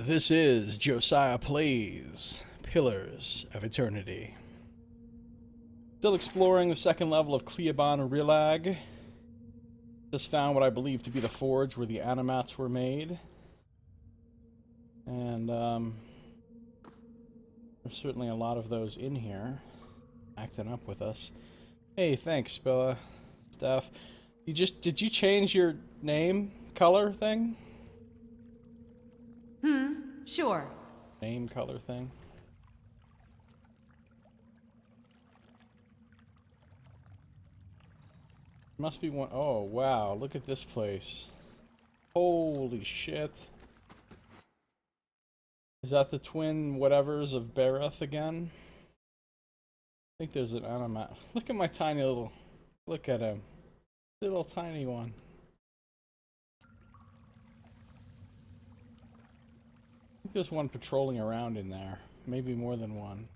This is Josiah Plays Pillars of Eternity. Still exploring the second level of Cleoban Rilag. Just found what I believe to be the forge where the animats were made. And there's certainly a lot of those in here acting up with us. Hey, thanks, Bella. Steph. Did you change your name color thing? Sure. Name color thing. Must be one. Oh, wow. Look at this place. Holy shit. Is that the twin whatevers of Bereth again? I think there's an animat. Look at my tiny little. Look at him. Little tiny one. I think there's one patrolling around in there. Maybe more than one.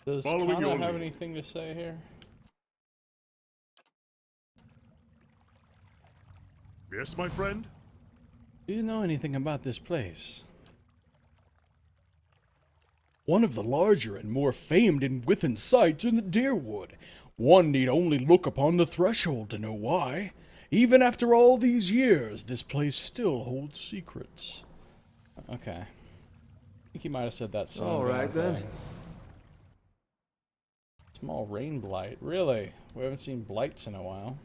Does Kana have anything to say here? Yes, my friend? Do you know anything about this place? One of the larger and more famed and within sight in the Deerwood. One need only look upon the threshold to know why. Even after all these years, this place still holds secrets. Okay. I think he might have said that same Alright then. Small rain blight. Really? We haven't seen blights in a while.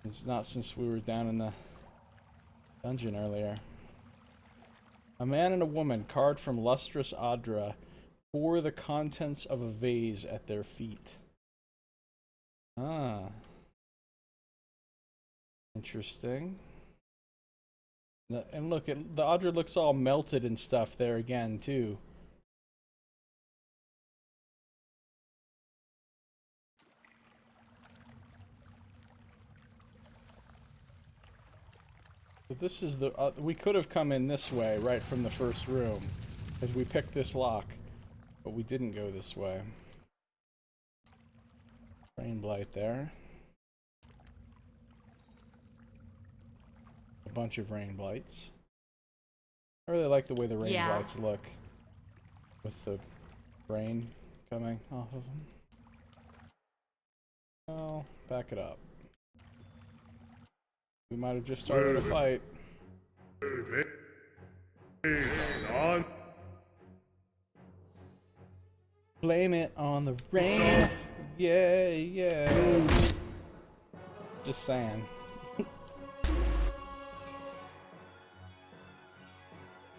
It's not since we were down in the dungeon earlier. A man and a woman carved from lustrous Adra pour the contents of a vase at their feet. Ah. Interesting. And look, the Adra looks all melted and stuff there again, too. But this is the... we could have come in this way, right from the first room. As we picked this lock. But we didn't go this way. Rain blight there. A bunch of rain blights. I really like the way the rain blights look. With the rain coming off of them. Well, back it up. We might have just started a fight. Blame it on the rain. Yeah, yeah. Just saying.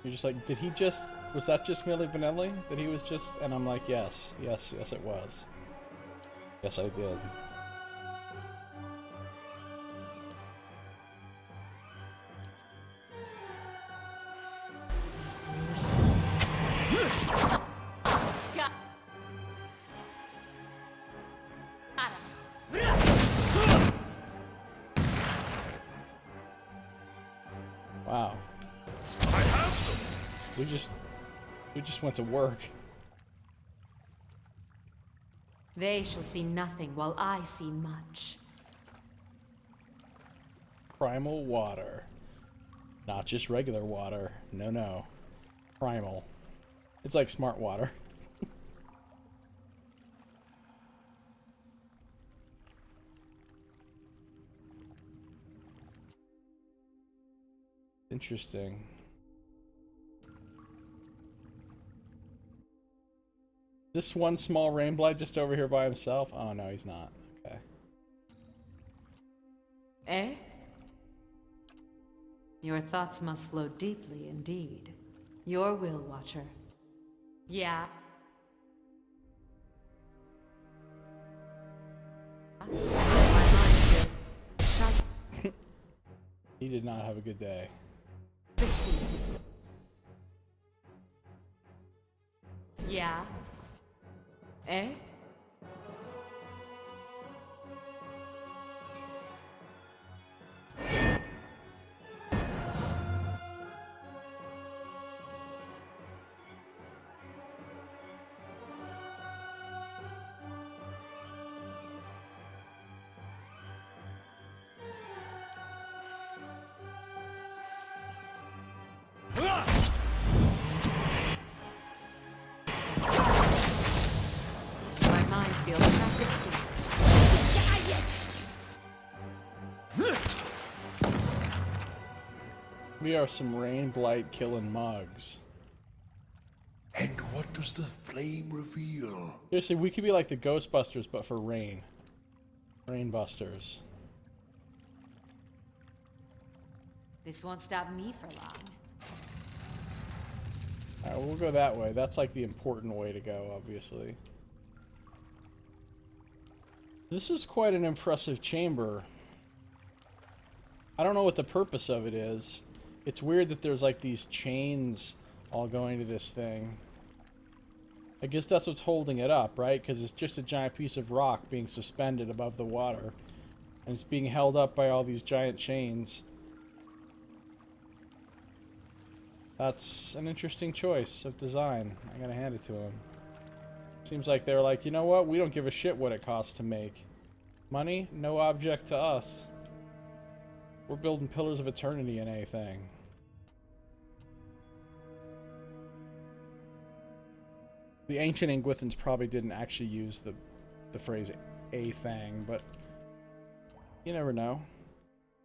You're just like, did he just... Was that just Milli Vanilli? That he was just... And I'm like, yes. Yes, yes it was. Yes, I did. Wow. We just went to work. They shall see nothing while I see much. Primal water. Not just regular water. No, no. Primal. It's like smart water. Interesting. This one small rain blight just over here by himself? Oh no, he's not. Okay. Eh? Your thoughts must flow deeply indeed. Your will, Watcher. Yeah. He did not have a good day. Christine. Yeah. Eh? We are some rain blight killing mugs. And what does the flame reveal? Seriously, we could be like the Ghostbusters, but for rain. Rainbusters. This won't stop me for long. Alright, we'll go that way. That's like the important way to go, obviously. This is quite an impressive chamber. I don't know what the purpose of it is. It's weird that there's like these chains all going to this thing. I guess that's what's holding it up, right? Because it's just a giant piece of rock being suspended above the water. And it's being held up by all these giant chains. That's an interesting choice of design. I gotta hand it to him. Seems like they're like, you know what? We don't give a shit what it costs to make. Money? No object to us. We're building pillars of eternity in anything. The ancient Ingwithans probably didn't actually use the phrase a thing, but you never know.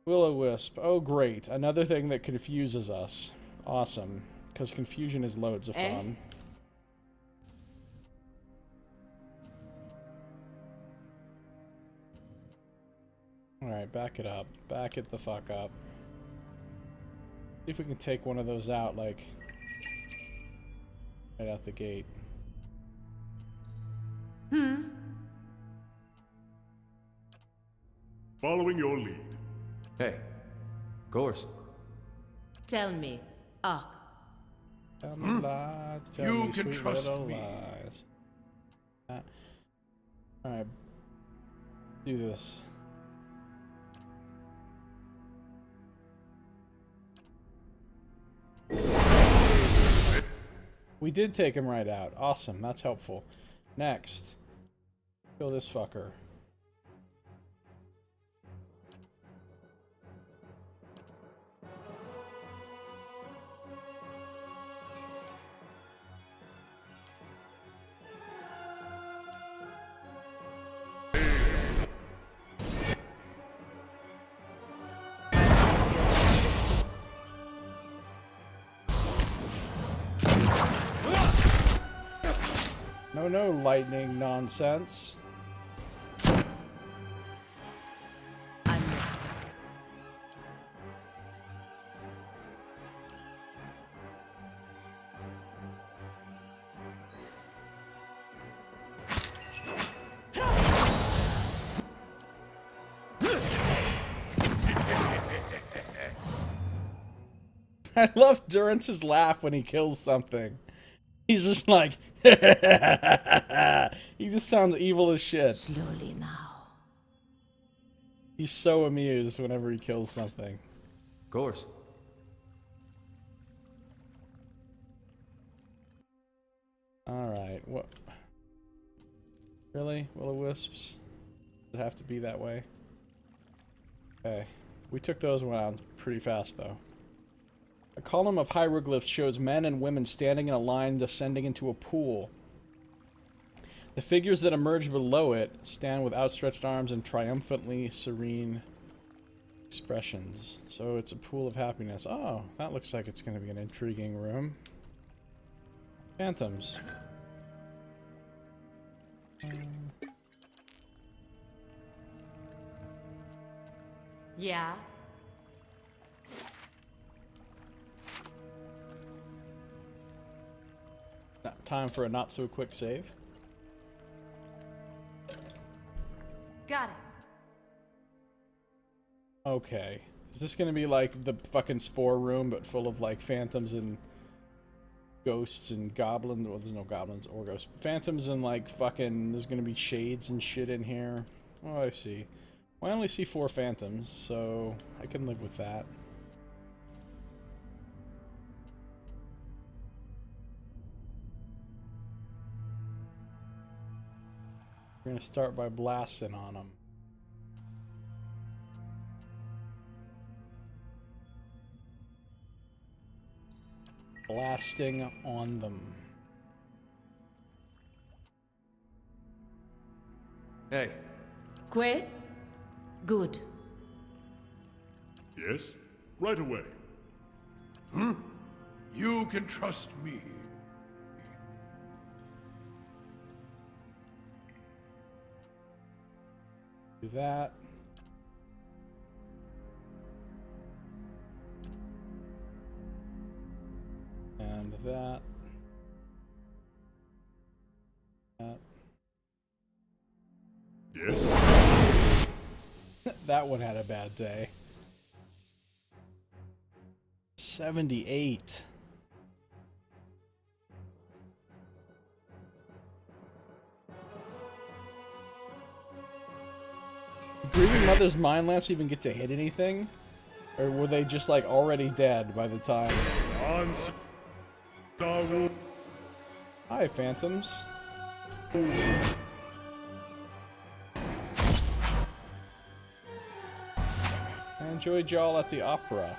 Will-o-wisp. Oh great, another thing that confuses us. Awesome, because confusion is loads of fun. Alright, back it up. Back it the fuck up. See if we can take one of those out, like, right out the gate. Following your lead. Hey, of course. Tell me, Ak. Tell me lies, tell You me can sweet trust little me. lies. Alright. Do this. We did take him right out. Awesome, that's helpful. Next. Kill this fucker. No lightning nonsense. I'm I love Durance's laugh when he kills something. He's just like, he just sounds evil as shit. slowly now. He's so amused whenever he kills something. Of course. Alright, what? Really? Will-o-wisps? Does it have to be that way? Okay. We took those rounds pretty fast, though. A column of hieroglyphs shows men and women standing in a line descending into a pool. The figures that emerge below it stand with outstretched arms and triumphantly serene expressions. So it's a pool of happiness. Oh, that looks like it's going to be an intriguing room. Phantoms. Yeah? Time for a not-so-quick save. Got it. Okay. Is this gonna be like the fucking spore room, but full of like phantoms and ghosts and goblins? Well, there's no goblins or ghosts. Phantoms and like fucking, there's gonna be shades and shit in here. Oh, I see. Well, I only see 4 phantoms, so I can live with that. We're gonna start by blasting on them. Blasting on them. Hey, Quit? Good. Yes? Right away. You can trust me. Do that. And that. That. Yes? That one had a bad day. 78. Did Grieving Mother's Mind Lance even get to hit anything? Or were they just like already dead by the time? Hi, Phantoms. I enjoyed y'all at the opera.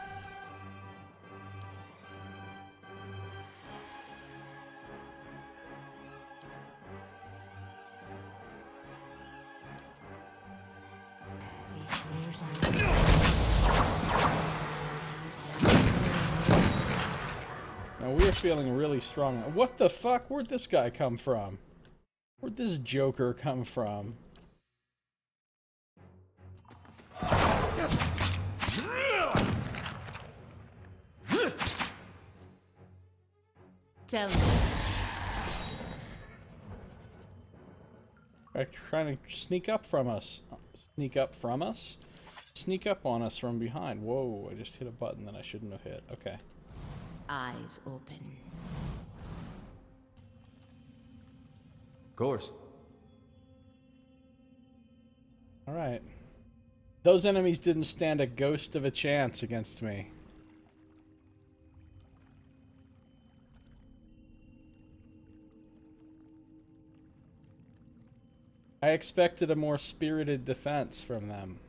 Now we're feeling really strong. What the fuck? Where'd this guy come from? Where'd this Joker come from? Tell me. They're trying to sneak up from us. Sneak up from us? Sneak up on us from behind. Whoa, I just hit a button that I shouldn't have hit. Okay. Eyes open. Of course. Alright. Those enemies didn't stand a ghost of a chance against me. I expected a more spirited defense from them.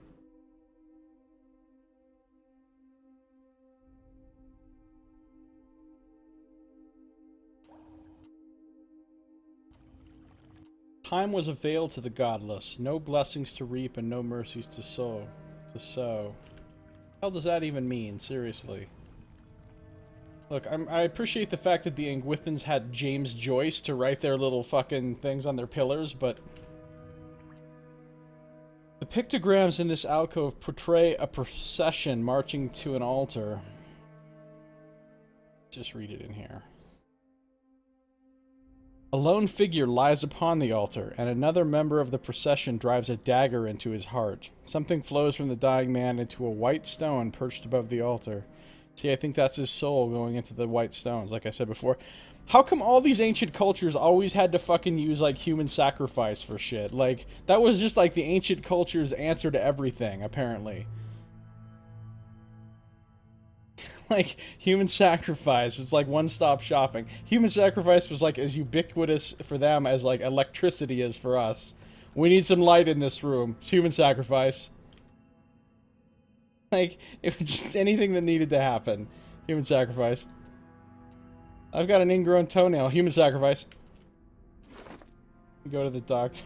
Time was a veil to the godless, no blessings to reap and no mercies to sow. What the hell does that even mean, seriously? Look, I appreciate the fact that the Angwithans had James Joyce to write their little fucking things on their pillars, but the pictograms in this alcove portray a procession marching to an altar. Just read it in here. A lone figure lies upon the altar, and another member of the procession drives a dagger into his heart. Something flows from the dying man into a white stone perched above the altar. See, I think that's his soul going into the white stones, like I said before. How come all these ancient cultures always had to fucking use, like, human sacrifice for shit? Like, that was just, like, the ancient culture's answer to everything, apparently. Like, human sacrifice. It's like one-stop shopping. Human sacrifice was like as ubiquitous for them as like electricity is for us. We need some light in this room. It's human sacrifice. Like, it was just anything that needed to happen. Human sacrifice. I've got an ingrown toenail. Human sacrifice. Go to the doctor.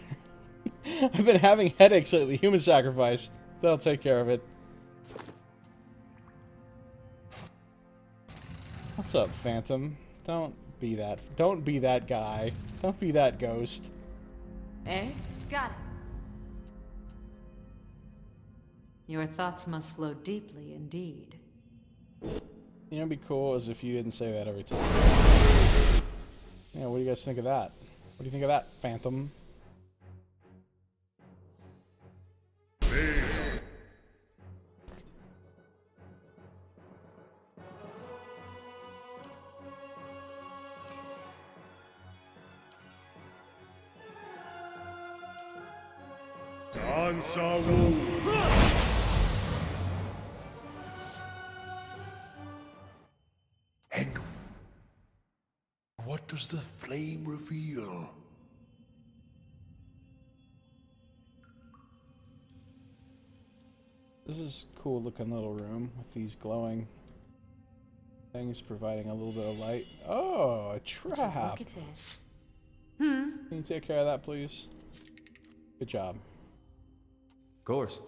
I've been having headaches lately. Human sacrifice. They'll take care of it. What's up, Phantom? Don't be that guy. Don't be that ghost. Eh? Got it. Your thoughts must flow deeply indeed. You know, it'd be cool is if you didn't say that every time. Yeah, what do you guys think of that? What do you think of that, Phantom? And what does the flame reveal? This is a cool looking little room with these glowing things providing a little bit of light. Oh, a trap. Look at this. Can you take care of that, please? Good job. Of course.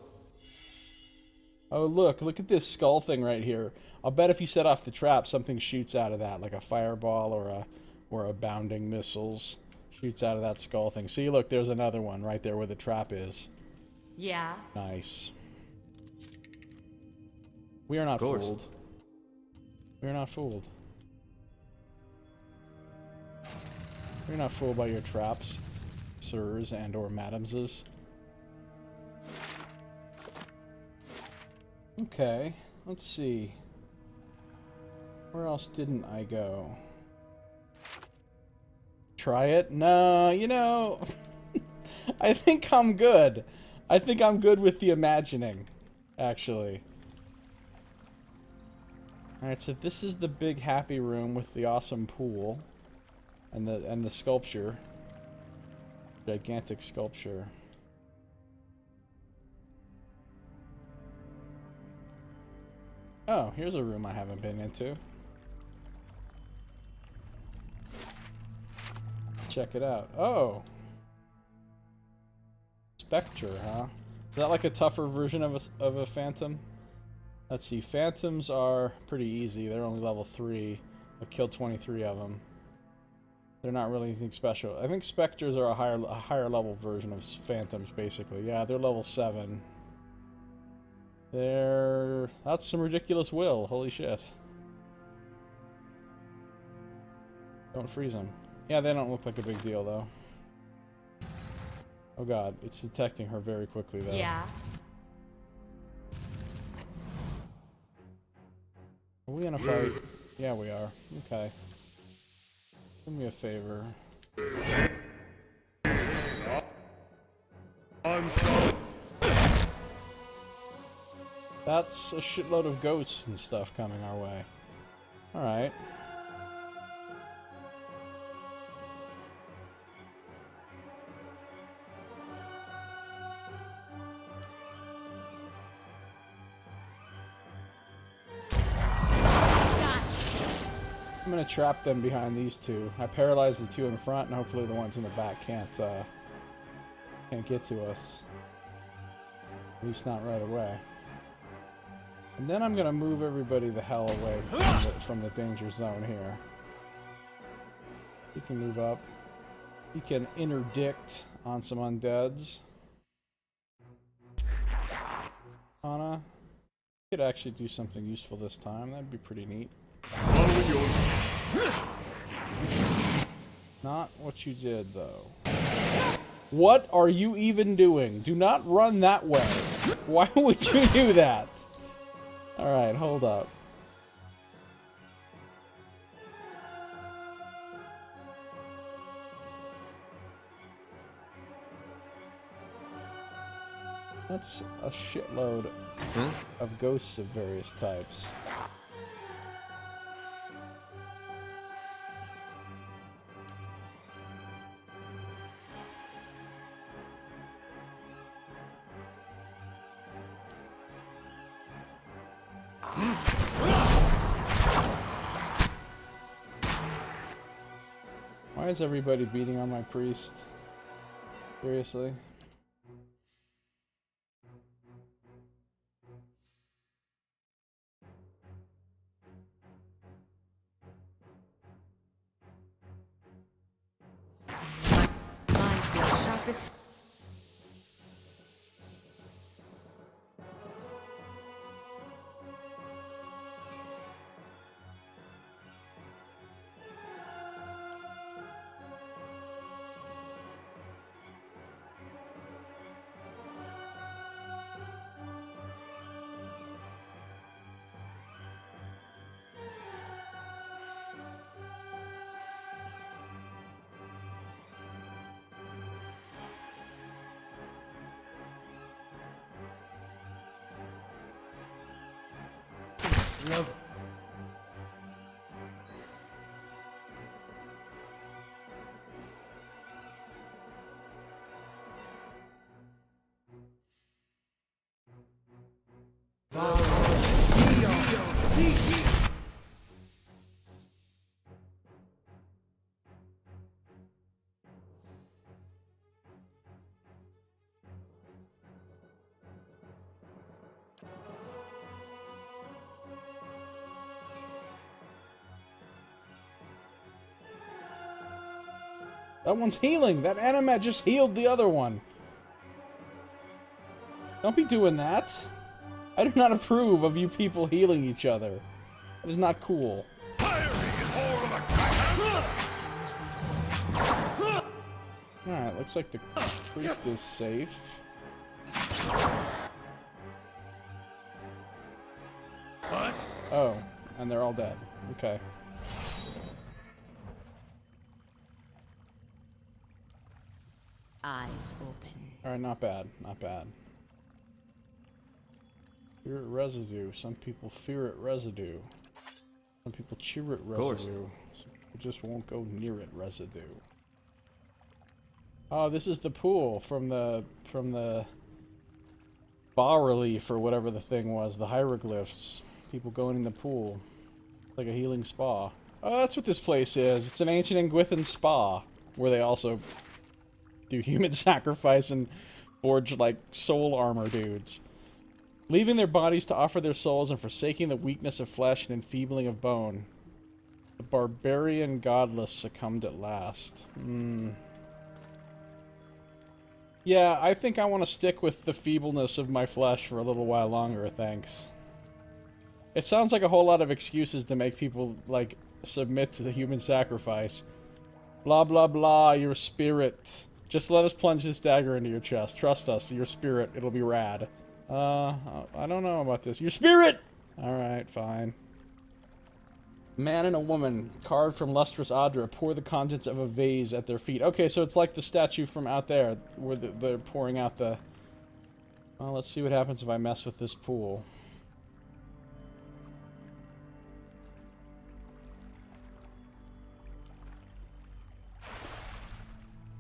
Oh, look at this skull thing right here. I'll bet if you set off the trap, something shoots out of that, like a fireball or a bounding missiles shoots out of that skull thing. See, look, there's another one right there where the trap is. Yeah. Nice. We are not fooled. We are not fooled. We're not fooled by your traps, sirs and or madamses. Okay, let's see. Where else didn't I go? Try it? No, you know, I think I'm good. I think I'm good with the imagining, actually. Alright, so this is the big happy room with the awesome pool and the sculpture. Gigantic sculpture. Oh, here's a room I haven't been into. Check it out. Oh! Spectre, huh? Is that like a tougher version of a phantom? Let's see, phantoms are pretty easy. They're only level 3. I've killed 23 of them. They're not really anything special. I think specters are a higher level version of phantoms, basically. Yeah, they're level 7. That's some ridiculous will. Holy shit. Don't freeze them. Yeah, they don't look like a big deal, though. Oh god, it's detecting her very quickly, though. Yeah. Are we in a fight? Yeah, we are. Okay. Do me a favor. I'm sorry. That's a shitload of ghosts and stuff coming our way. Alright. I'm gonna trap them behind these two. I paralyzed the two in front, and hopefully the ones in the back can't get to us. At least not right away. And then I'm gonna move everybody the hell away from the danger zone here. He can move up. He can interdict on some undeads. Anna, could actually do something useful this time. That'd be pretty neat. Not what you did, though. What are you even doing? Do not run that way. Why would you do that? Alright, hold up. That's a shitload of ghosts of various types. Why is everybody beating on my priest? Seriously? Mind feels sharpest. Love. That one's healing. That animat just healed the other one. Don't be doing that. I do not approve of you people healing each other. It is not cool. Alright, looks like the priest is safe. What? Oh, and they're all dead. Okay. Eyes open. Alright, not bad. Not bad. Fear it residue. Some people fear it residue. Some people cheer it residue. Some people just won't go near it residue. Oh, this is the pool from the bas relief or whatever the thing was, the hieroglyphs. People going in the pool. It's like a healing spa. Oh, that's what this place is. It's an ancient Ingwithan spa where they also do human sacrifice and forge like soul armor dudes. Leaving their bodies to offer their souls and forsaking the weakness of flesh and enfeebling of bone. The barbarian godless succumbed at last. Yeah, I think I want to stick with the feebleness of my flesh for a little while longer, thanks. It sounds like a whole lot of excuses to make people, like, submit to the human sacrifice. Blah, blah, blah, your spirit. Just let us plunge this dagger into your chest. Trust us, your spirit. It'll be rad. I don't know about this. Your spirit! Alright, fine. Man and a woman, carved from lustrous Adra, pour the contents of a vase at their feet. Okay, so it's like the statue from out there, where they're pouring out the... Well, let's see what happens if I mess with this pool.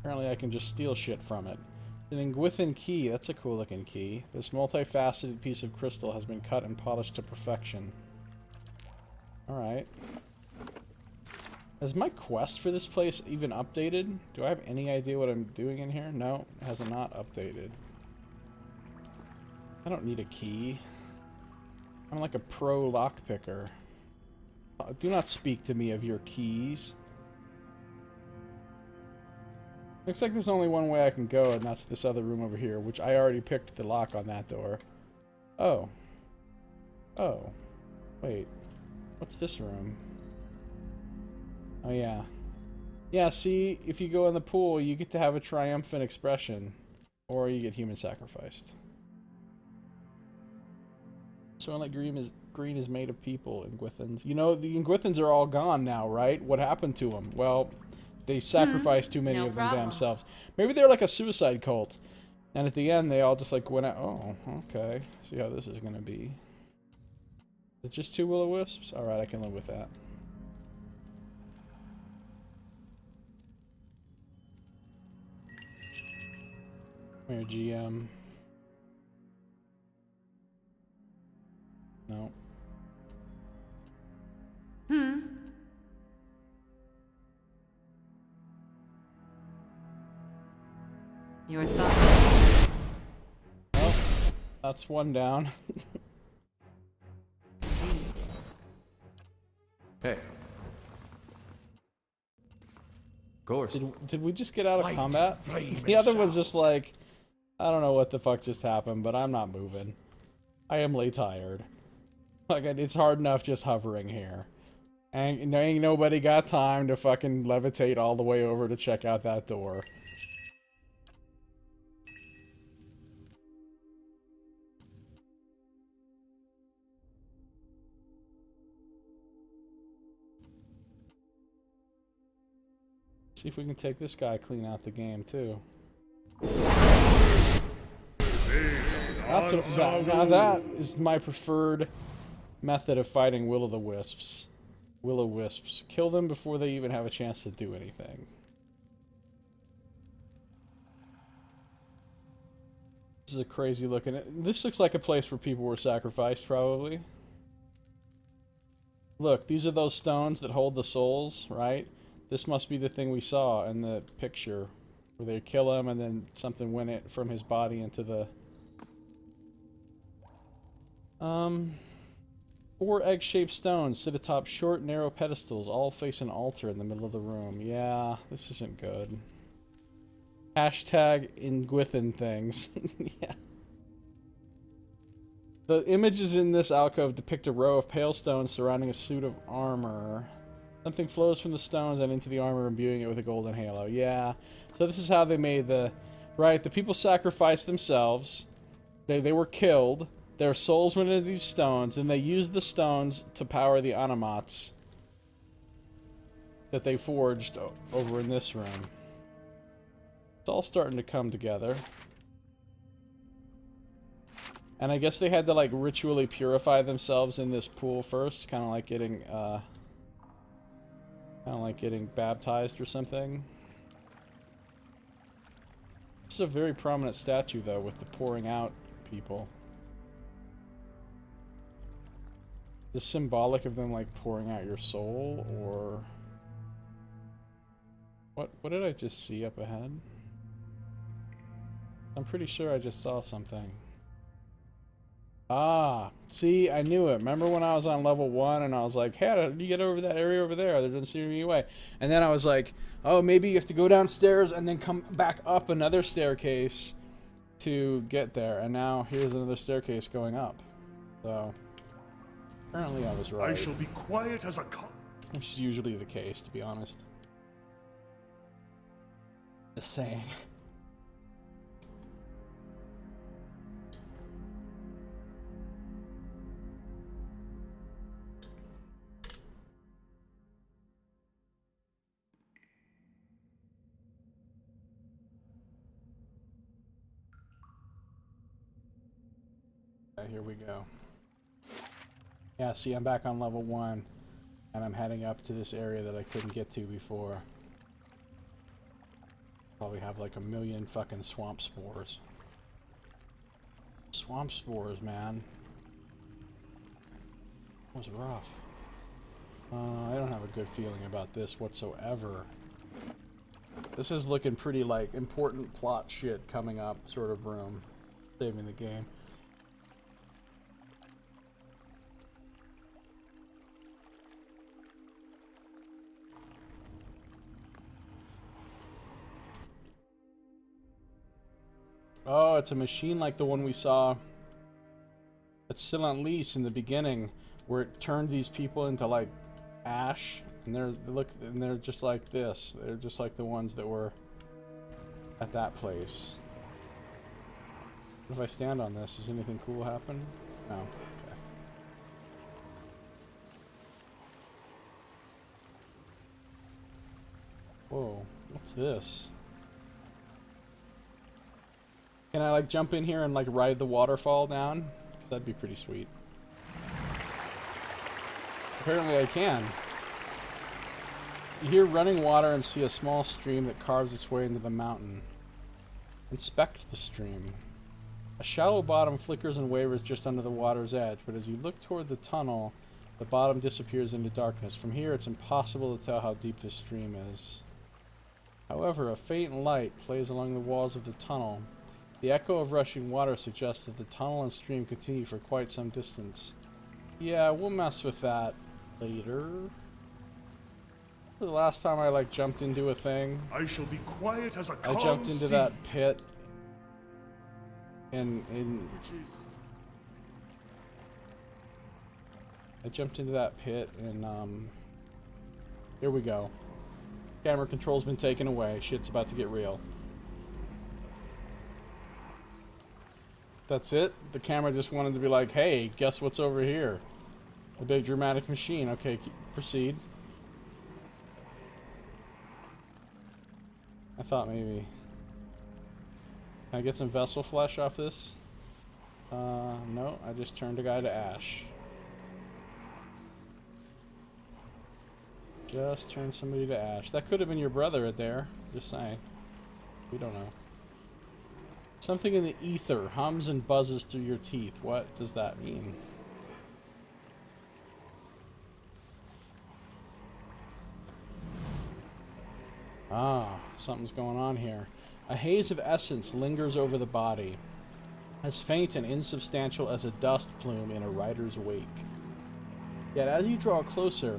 Apparently I can just steal shit from it. An Ingwithan key, that's a cool looking key. This multifaceted piece of crystal has been cut and polished to perfection. Alright. Has my quest for this place even updated? Do I have any idea what I'm doing in here? No, it has not updated. I don't need a key. I'm like a pro lockpicker. Do not speak to me of your keys. Looks like there's only one way I can go, and that's this other room over here, which I already picked the lock on that door. Oh. Oh. Wait. What's this room? Oh, yeah. Yeah, see, if you go in the pool, you get to have a triumphant expression. Or you get human sacrificed. So like green is made of people, Ingwithans. You know, the Ingwithans are all gone now, right? What happened to them? Well, they sacrificed too many of them to themselves. Maybe they're like a suicide cult. And at the end, they all just like went out. Oh, okay. See how this is going to be. Is it just 2 will-o-wisps? Alright, I can live with that. Come here, GM. No. Your thoughts? Oh, that's one down. Hey. Of course. Did we just get out of Light, combat? flame, The and other one's sound. just like, I don't know what the fuck just happened, but I'm not moving. I am lay tired. Like, it's hard enough just hovering here. And ain't nobody got time to fucking levitate all the way over to check out that door. See if we can take this guy clean out the game, too. Now that is my preferred method of fighting will-o'-the-wisps. Will-o'-wisps. Kill them before they even have a chance to do anything. This is a crazy looking... This looks like a place where people were sacrificed, probably. Look, these are those stones that hold the souls, right? This must be the thing we saw in the picture. Where they kill him and then something went from his body into the... 4 egg-shaped stones sit atop short, narrow pedestals, all face an altar in the middle of the room. Yeah, this isn't good. Hashtag Ingwithin things. Yeah. The images in this alcove depict a row of pale stones surrounding a suit of armor. Something flows from the stones and into the armor, imbuing it with a golden halo. Yeah. So this is how they made the... Right, the people sacrificed themselves. They were killed. Their souls went into these stones, and they used the stones to power the automats that they forged over in this room. It's all starting to come together. And I guess they had to, like, ritually purify themselves in this pool first, kind of like getting baptized or something. This is a very prominent statue, though, with the pouring out people. Is this symbolic of them, like, pouring out your soul, or... What did I just see up ahead? I'm pretty sure I just saw something. Ah, see, I knew it. Remember when I was on level 1 and I was like, hey, how do you get over that area over there? There doesn't seem to be any way. And then I was like, oh, maybe you have to go downstairs and then come back up another staircase to get there. And now here's another staircase going up. So, apparently I was right. I shall be quiet as a cock. Which is usually the case, to be honest. Just saying. Here we go. Yeah, see, I'm back on level 1, and I'm heading up to this area that I couldn't get to before. Probably have like a million fucking swamp spores. Swamp spores, man. That was rough. I don't have a good feeling about this whatsoever. This is looking pretty like important plot shit coming up sort of room. Saving the game. Oh, it's a machine like the one we saw at Silent Lease in the beginning, where it turned these people into like ash, and they're just like this. They're just like the ones that were at that place. What if I stand on this? Does anything cool happen? No. Okay. Whoa, what's this? Can I, like, jump in here and, like, ride the waterfall down? 'Cause that'd be pretty sweet. Apparently I can. You hear running water and see a small stream that carves its way into the mountain. Inspect the stream. A shallow bottom flickers and wavers just under the water's edge, but as you look toward the tunnel, the bottom disappears into darkness. From here, it's impossible to tell how deep this stream is. However, a faint light plays along the walls of the tunnel. The echo of rushing water suggests that the tunnel and stream continue for quite some distance. Yeah, we'll mess with that later. The last time I, like, jumped into a thing, I shall be quiet as a calm I jumped into sea. that pit I jumped into that pit and here we go. Camera control's been taken away. Shit's about to get real. That's it? The camera just wanted to be like, hey, guess what's over here? A big dramatic machine. Okay, proceed. I thought maybe... Can I get some vessel flesh off this? No, I just turned a guy to ash. Just turned somebody to ash. That could have been your brother right there. Just saying. We don't know. Something in the ether hums and buzzes through your teeth. What does that mean? Ah, something's going on here. A haze of essence lingers over the body, as faint and insubstantial as a dust plume in a rider's wake. Yet as you draw closer,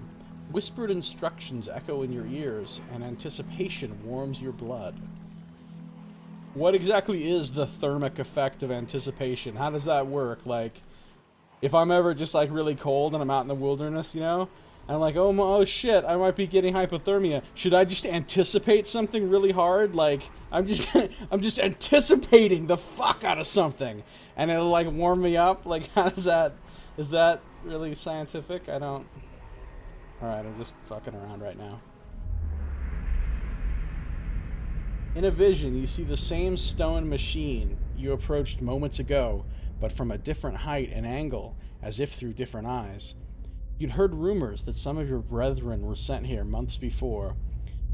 whispered instructions echo in your ears, and anticipation warms your blood. What exactly is the thermic effect of anticipation? How does that work? Like, if I'm ever just like really cold and I'm out in the wilderness, you know, and I'm like, oh shit, I might be getting hypothermia. Should I just anticipate something really hard? Like, I'm just anticipating the fuck out of something, and it'll like warm me up. Like, how does that? Is that really scientific? I don't. All right, I'm just fucking around right now. In a vision, you see the same stone machine you approached moments ago, but from a different height and angle, as if through different eyes. You'd heard rumors that some of your brethren were sent here months before,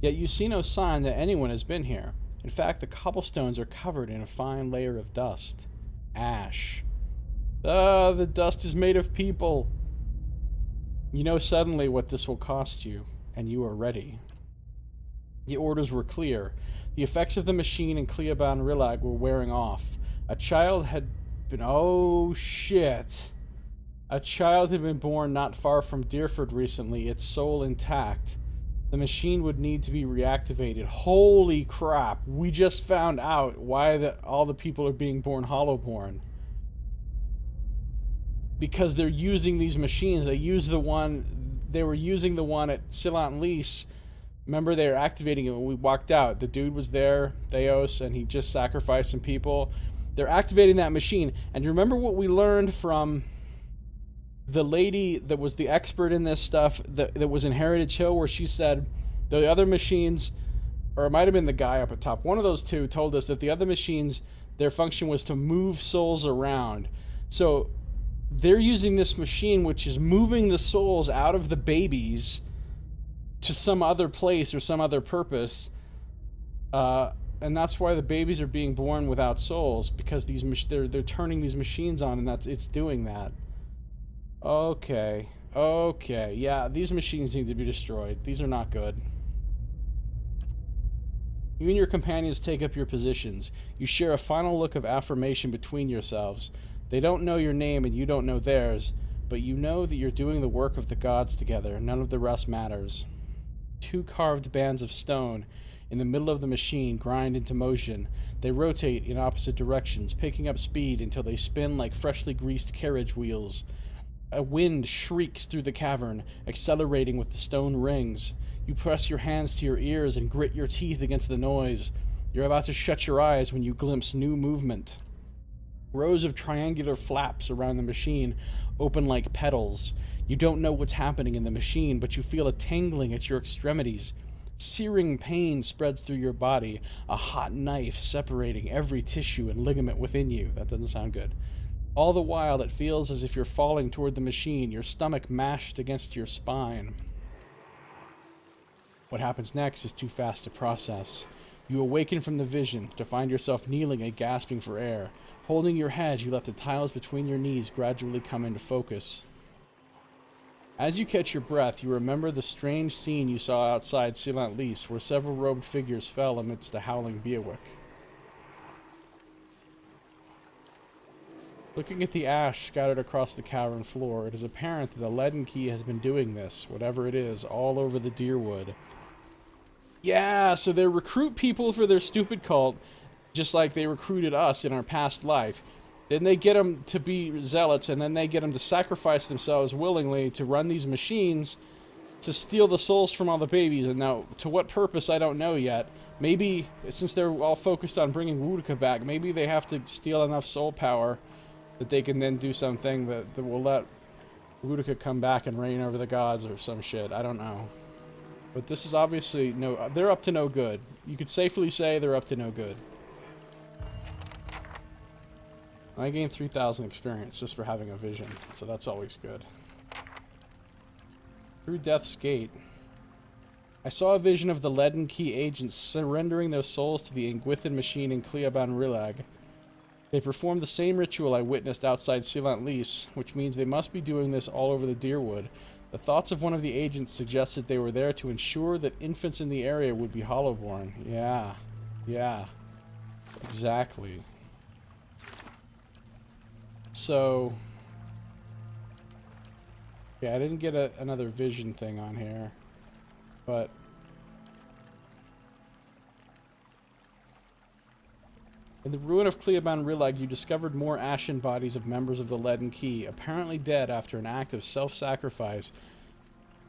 yet you see no sign that anyone has been here. In fact, the cobblestones are covered in a fine layer of dust. Ash. Ah, the dust is made of people. You know suddenly what this will cost you, and you are ready. The orders were clear. The effects of the machine and Cleoban Rillag were wearing off. A child had been... Oh, shit. A child had been born not far from Deerford recently, its soul intact. The machine would need to be reactivated. Holy crap. We just found out why all the people are being born Hollowborn. Because they're using these machines. They were using the one at Silant Lys. Remember, they were activating it when we walked out. The dude was there, Theos, and he just sacrificed some people. They're activating that machine. And you remember what we learned from the lady that was the expert in this stuff that was in Heritage Hill, where she said the other machines, or it might have been the guy up at top, one of those two told us that the other machines, their function was to move souls around. So they're using this machine, which is moving the souls out of the babies to some other place or some other purpose, and that's why the babies are being born without souls, because they're turning these machines on, and it's doing that. Okay, yeah, these machines need to be destroyed. These are not good. You and your companions take up your positions. You share a final look of affirmation between yourselves. They don't know your name and you don't know theirs, but you know that you're doing the work of the gods together. None of the rest matters. 2 carved bands of stone in the middle of the machine grind into motion. They rotate in opposite directions, picking up speed until they spin like freshly greased carriage wheels. A wind shrieks through the cavern, accelerating with the stone rings. You press your hands to your ears and grit your teeth against the noise. You're about to shut your eyes when you glimpse new movement. Rows of triangular flaps around the machine open like petals. You don't know what's happening in the machine, but you feel a tingling at your extremities. Searing pain spreads through your body, a hot knife separating every tissue and ligament within you. That doesn't sound good. All the while, it feels as if you're falling toward the machine, your stomach mashed against your spine. What happens next is too fast to process. You awaken from the vision to find yourself kneeling and gasping for air. Holding your head, you let the tiles between your knees gradually come into focus. As you catch your breath, you remember the strange scene you saw outside Silant Lys, where several robed figures fell amidst a howling Beowulf. Looking at the ash scattered across the cavern floor, it is apparent that the Leaden Key has been doing this, whatever it is, all over the Deerwood. Yeah, so they recruit people for their stupid cult, just like they recruited us in our past life. Then they get them to be zealots, and then they get them to sacrifice themselves willingly to run these machines to steal the souls from all the babies. And now, to what purpose, I don't know yet. Maybe, since they're all focused on bringing Boudica back, maybe they have to steal enough soul power that they can then do something that will let Boudica come back and reign over the gods or some shit. I don't know. But this is obviously they're up to no good. You could safely say they're up to no good. I gained 3,000 experience just for having a vision, so that's always good. Through Death's Gate, I saw a vision of the Leaden Key agents surrendering their souls to the Ingwithan machine in Cleoban Rillag. They performed the same ritual I witnessed outside Silant Lys, which means they must be doing this all over the Deerwood. The thoughts of one of the agents suggested they were there to ensure that infants in the area would be Hollowborn. Yeah. Exactly. So, yeah, I didn't get another vision thing on here, but In the ruin of Cleoban Rillag, you discovered more ashen bodies of members of the Leaden Key, apparently dead after an act of self-sacrifice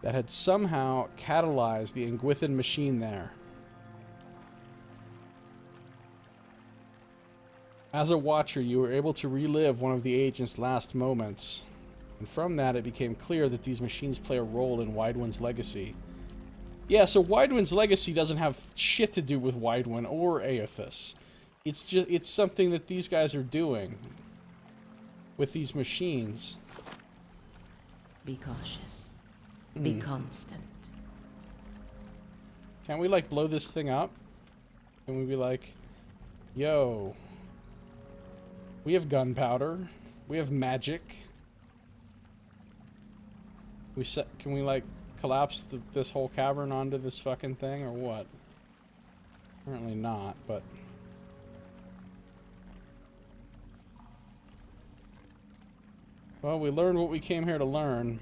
that had somehow catalyzed the Ingwithan machine there. As a watcher, you were able to relive one of the agent's last moments, and from that it became clear that these machines play a role in Widewind's legacy. Yeah, so Widewind's legacy doesn't have shit to do with Widewind or Aethys. It's something that these guys are doing with these machines. Be cautious. Be constant. Can't we, like, blow this thing up? Can we be like, yo, we have gunpowder, we have magic. Can we, like, collapse this whole cavern onto this fucking thing, or what? Apparently not, but... Well, we learned what we came here to learn.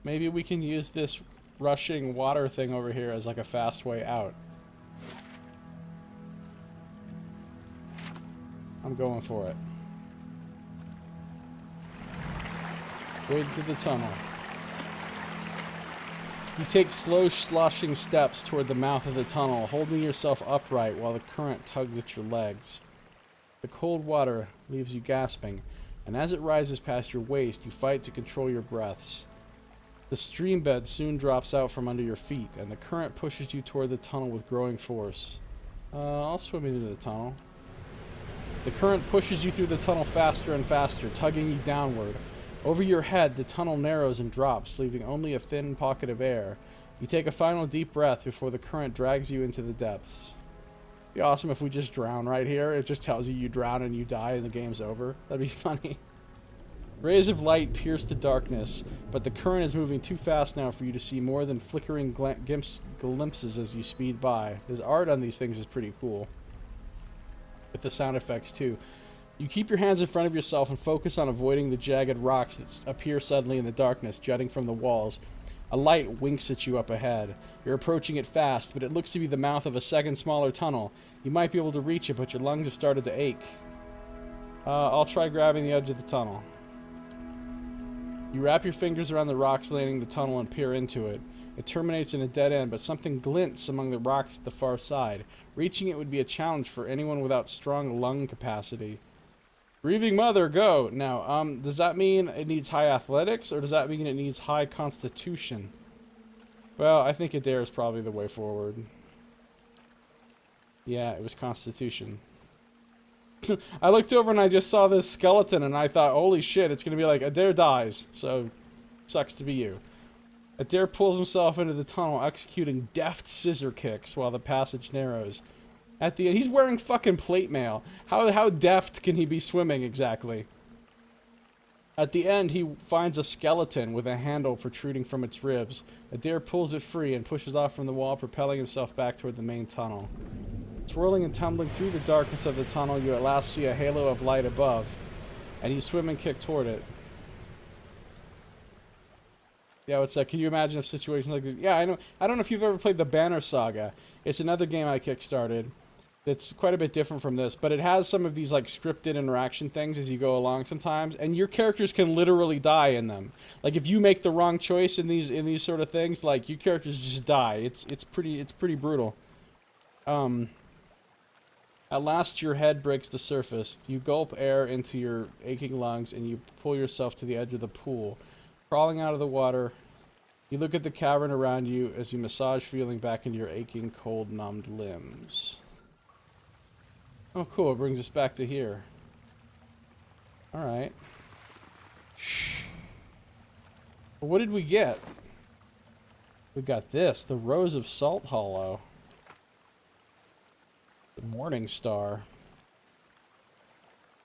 Maybe we can use this rushing water thing over here as like a fast way out. I'm going for it. Wade into the tunnel. You take slow, sloshing steps toward the mouth of the tunnel, holding yourself upright while the current tugs at your legs. The cold water leaves you gasping, and as it rises past your waist, you fight to control your breaths. The stream bed soon drops out from under your feet, and the current pushes you toward the tunnel with growing force. I'll swim into the tunnel. The current pushes you through the tunnel faster and faster, tugging you downward. Over your head, the tunnel narrows and drops, leaving only a thin pocket of air. You take a final deep breath before the current drags you into the depths. It'd be awesome if we just drown right here. It just tells you you drown and you die and the game's over. That'd be funny. Rays of light pierce the darkness, but the current is moving too fast now for you to see more than flickering glimpses as you speed by. The art on these things is pretty cool. With the sound effects too. You keep your hands in front of yourself and focus on avoiding the jagged rocks that appear suddenly in the darkness, jutting from the walls. A light winks at you up ahead. You're approaching it fast, but it looks to be the mouth of a second smaller tunnel. You might be able to reach it, but your lungs have started to ache. I'll try grabbing the edge of the tunnel. You wrap your fingers around the rocks lining the tunnel and peer into it. It terminates in a dead end, but something glints among the rocks at the far side. Reaching it would be a challenge for anyone without strong lung capacity. Grieving Mother, go! Now, does that mean it needs high athletics, or does that mean it needs high constitution? Well, I think Adair is probably the way forward. Yeah, it was constitution. I looked over and I just saw this skeleton and I thought, holy shit, it's gonna be like, Adair dies, so sucks to be you. Adair pulls himself into the tunnel, executing deft scissor kicks while the passage narrows. At the end, he's wearing fucking plate mail. How deft can he be swimming exactly? At the end, he finds a skeleton with a handle protruding from its ribs. Adair pulls it free and pushes off from the wall, propelling himself back toward the main tunnel. Swirling and tumbling through the darkness of the tunnel, you at last see a halo of light above, and you swim and kick toward it. Yeah, it's like, can you imagine if situations like this? Yeah, I know. I don't know if you've ever played the Banner Saga. It's another game I kickstarted. It's quite a bit different from this, but it has some of these like scripted interaction things as you go along sometimes, and your characters can literally die in them. Like if you make the wrong choice in these sort of things, like your characters just die. It's pretty brutal. At last your head breaks the surface. You gulp air into your aching lungs and you pull yourself to the edge of the pool. Crawling out of the water, you look at the cavern around you as you massage feeling back into your aching, cold, numbed limbs. Oh, cool. It brings us back to here. Alright. Shh. Well, what did we get? We got this. The Rose of Salt Hollow. The Morning Star.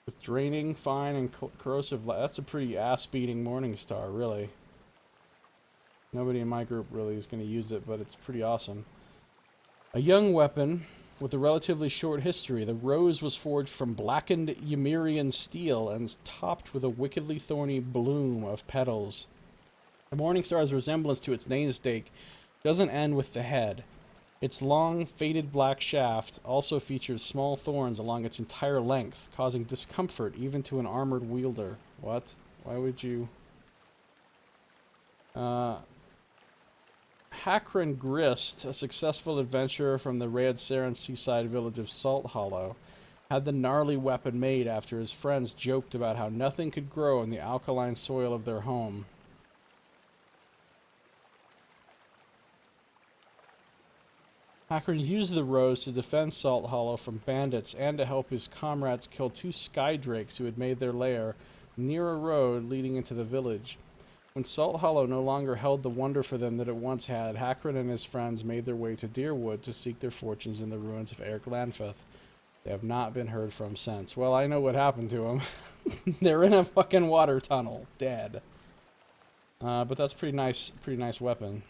With draining, fine, and corrosive light. That's a pretty ass-beating Morning Star, really. Nobody in my group really is going to use it, but it's pretty awesome. A young weapon with a relatively short history. The rose was forged from blackened Ymirian steel and is topped with a wickedly thorny bloom of petals. The Morning Star's resemblance to its namesake doesn't end with the head. Its long, faded black shaft also features small thorns along its entire length, causing discomfort even to an armored wielder. What? Why would you... Hakron Grist, a successful adventurer from the Red Saren seaside village of Salt Hollow, had the gnarly weapon made after his friends joked about how nothing could grow in the alkaline soil of their home. Hakron used the rose to defend Salt Hollow from bandits and to help his comrades kill 2 skydrakes who had made their lair near a road leading into the village. When Salt Hollow no longer held the wonder for them that it once had, Hakron and his friends made their way to Deerwood to seek their fortunes in the ruins of Eric Lanfeth. They have not been heard from since. Well, I know what happened to them. They're in a fucking water tunnel, dead. But that's pretty nice weapon.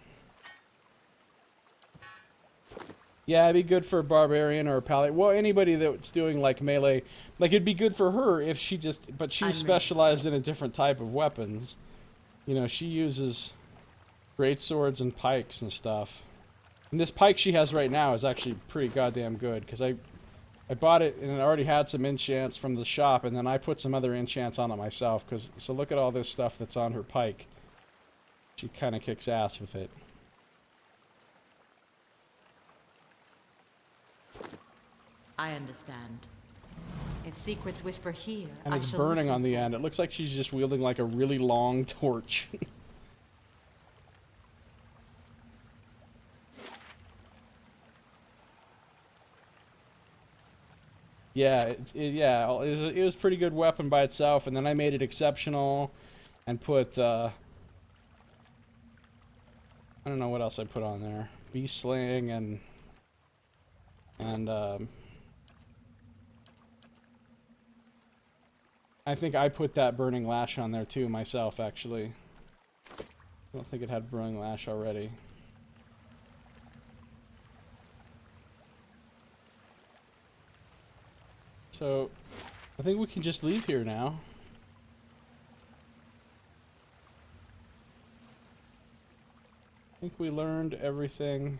Yeah, it'd be good for a barbarian or a paladin. Well, anybody that's doing like melee, like it'd be good for her if she just, but she's specialized in a different type of weapons. You know, she uses great swords and pikes and stuff. And this pike she has right now is actually pretty goddamn good, because I bought it and it already had some enchants from the shop, and then I put some other enchants on it myself. So look at all this stuff that's on her pike. She kind of kicks ass with it. I understand. If secrets whisper here, And I it's shall burning listen on the for end. It looks like she's just wielding like a really long torch. Yeah, it was a pretty good weapon by itself, and then I made it exceptional and put, I don't know what else I put on there. Beast Sling and I think I put that Burning Lash on there too myself, actually. I don't think it had Burning Lash already. So, I think we can just leave here now. I think we learned everything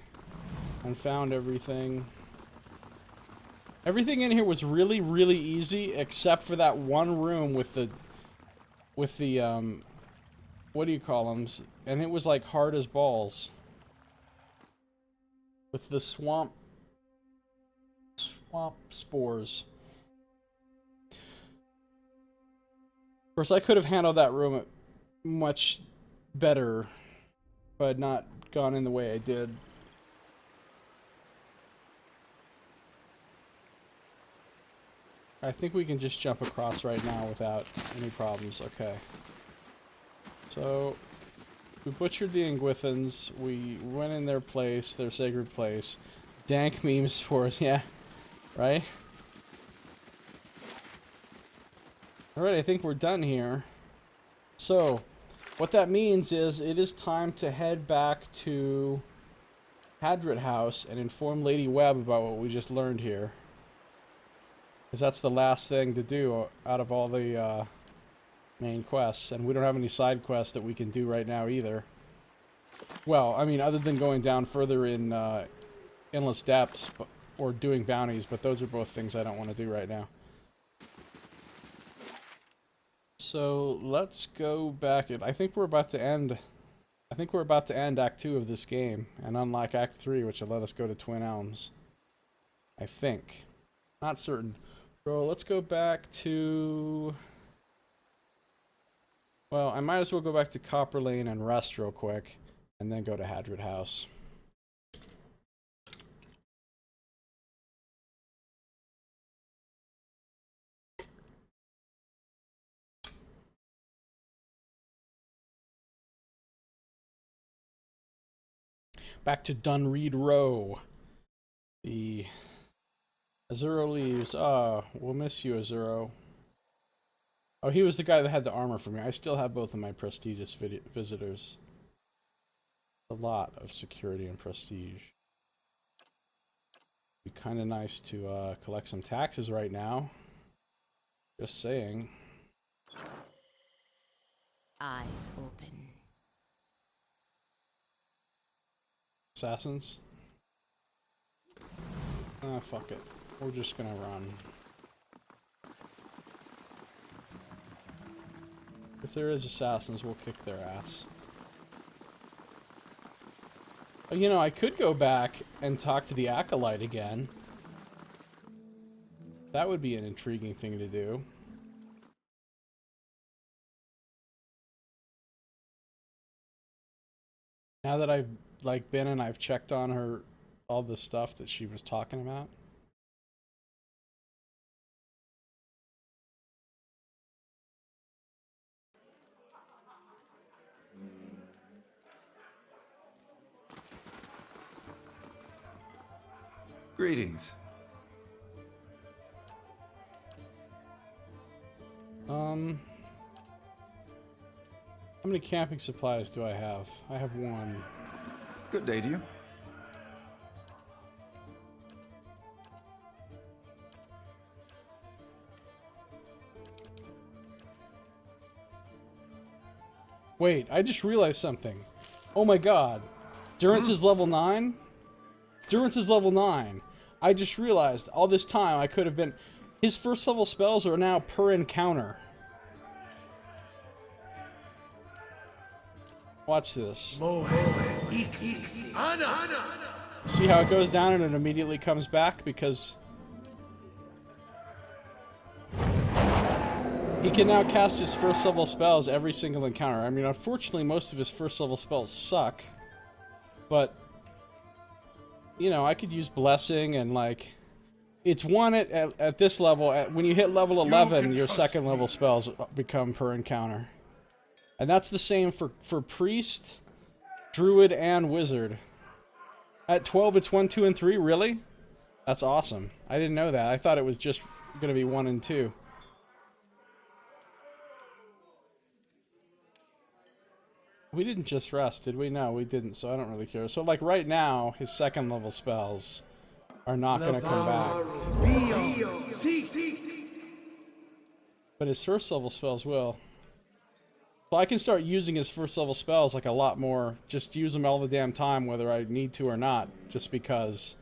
and found everything. Everything in here was really, really easy, except for that one room with the, what do you call them? And it was like hard as balls. With the swamp spores. Of course, I could have handled that room much better if I had not gone in the way I did. I think we can just jump across right now without any problems. Okay. So, we butchered the Ingwithans. We went in their place, their sacred place. Dank memes for us, yeah. Right? Alright, I think we're done here. So, what that means is it is time to head back to Hadrit House and inform Lady Webb about what we just learned here. Because that's the last thing to do out of all the main quests. And we don't have any side quests that we can do right now either. Well, I mean, other than going down further in Endless Depths or doing bounties, but those are both things I don't want to do right now. So let's go back. I think we're about to end. I think we're about to end Act 2 of this game and unlock Act 3, which will let us go to Twin Elms. I think. Not certain. Bro, let's go back to... Well, I might as well go back to Copper Lane and rest real quick, and then go to Hadrit House. Back to Dunreed Row. The Azuro leaves. Ah, we'll miss you, Azuro. Oh, he was the guy that had the armor for me. I still have both of my prestigious visitors. A lot of security and prestige. Be kind of nice to collect some taxes right now. Just saying. Eyes open. Assassins. Ah, fuck it. We're just gonna run. If there is assassins, we'll kick their ass. You know, I could go back and talk to the Acolyte again. That would be an intriguing thing to do. Now that I've, like, been and I've checked on her, all the stuff that she was talking about. Greetings. How many camping supplies do I have? I have one. Good day to you. Wait, I just realized something. Oh my god. Durance is level 9? Durance is level 9. I just realized all this time I could have been... His first level spells are now per encounter. Watch this. See how it goes down and it immediately comes back? Because he can now cast his first level spells every single encounter. I mean, unfortunately, most of his first level spells suck. But, you know, I could use Blessing and, like... It's one at this level. When you hit level 11, your second level spells become per encounter. And that's the same for Priest, Druid, and Wizard. At 12, it's 1, 2, and 3? Really? That's awesome. I didn't know that. I thought it was just going to be 1 and 2. We didn't just rest, did we? No, we didn't, so I don't really care. So, like, right now, his second level spells are not going to come back. But his first level spells will. So I can start using his first level spells like a lot more. Just use them all the damn time, whether I need to or not. Just because,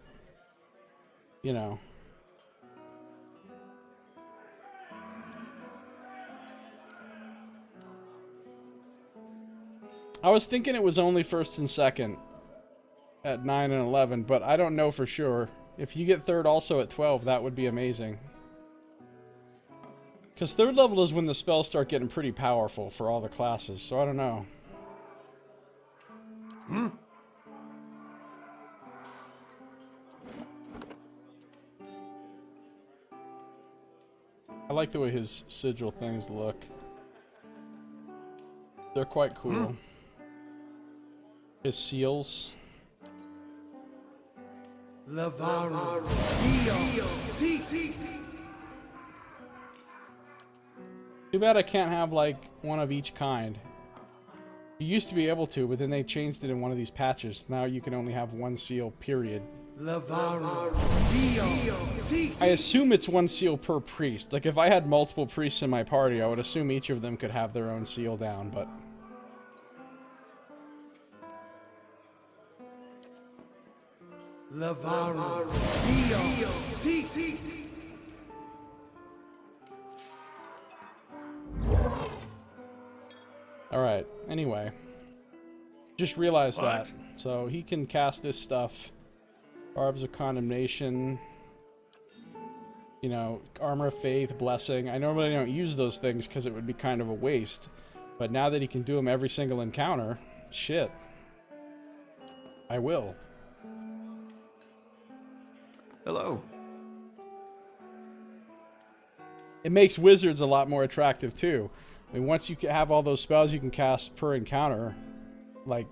you know. I was thinking it was only first and second at 9 and 11, but I don't know for sure. If you get third also at 12, that would be amazing. Because third level is when the spells start getting pretty powerful for all the classes, so I don't know. I like the way his sigil things look. They're quite cool. His seals. Too bad I can't have, like, one of each kind. You used to be able to, but then they changed it in one of these patches. Now you can only have one seal, period. I assume it's one seal per priest. Like, if I had multiple priests in my party, I would assume each of them could have their own seal down, but... Alright, anyway. Just realized that. So he can cast this stuff. Barbs of Condemnation. You know, Armor of Faith, Blessing. I normally don't use those things because it would be kind of a waste. But now that he can do them every single encounter, shit. I will. Hello. It makes wizards a lot more attractive too. I mean, once you have all those spells you can cast per encounter, like,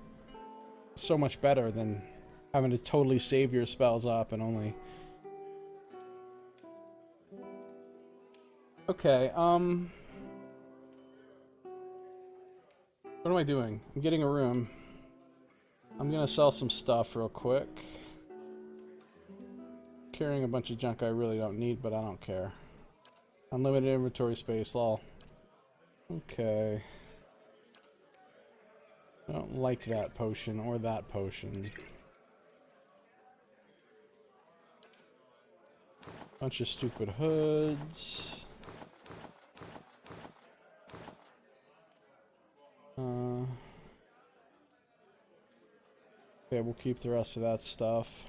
so much better than having to totally save your spells up and only... Okay, what am I doing? I'm getting a room. I'm gonna sell some stuff real quick. Carrying a bunch of junk I really don't need, but I don't care. Unlimited inventory space, lol. Okay. I don't like that potion or that potion. Bunch of stupid hoods. Okay, we'll keep the rest of that stuff.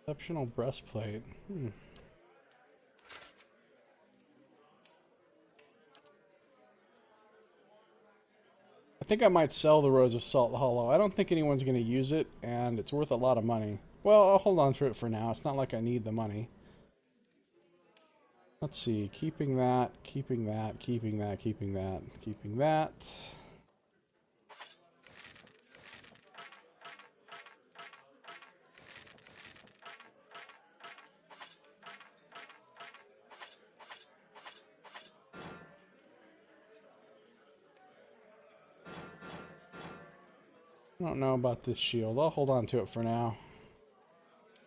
Exceptional breastplate. I think I might sell the Rose of Salt Hollow. I don't think anyone's going to use it, and it's worth a lot of money. Well, I'll hold on to it for now. It's not like I need the money. Let's see. Keeping that, keeping that, keeping that, keeping that, keeping that. I don't know about this shield. I'll hold on to it for now.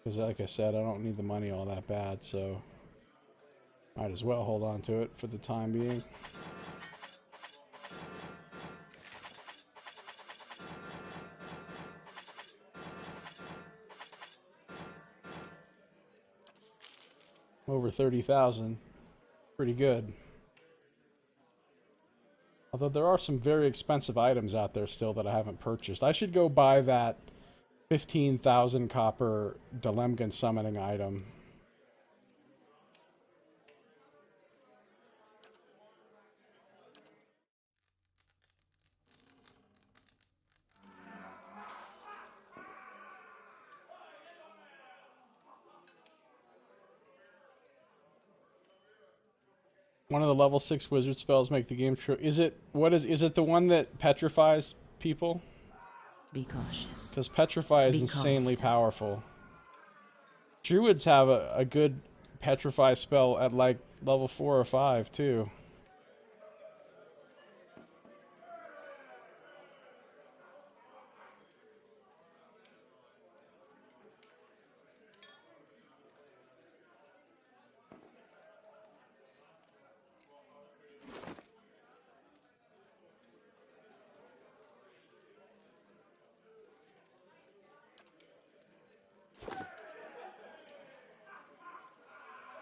Because like I said, I don't need the money all that bad, so might as well hold on to it for the time being. Over 30,000. Pretty good. Although there are some very expensive items out there still that I haven't purchased. I should go buy that 15,000 copper Dalemgan summoning item. One of the level 6 wizard spells make the game true. Is it the one that petrifies people? Be cautious. Because petrify is insanely powerful. Druids have a good petrify spell at like level 4 or 5 too.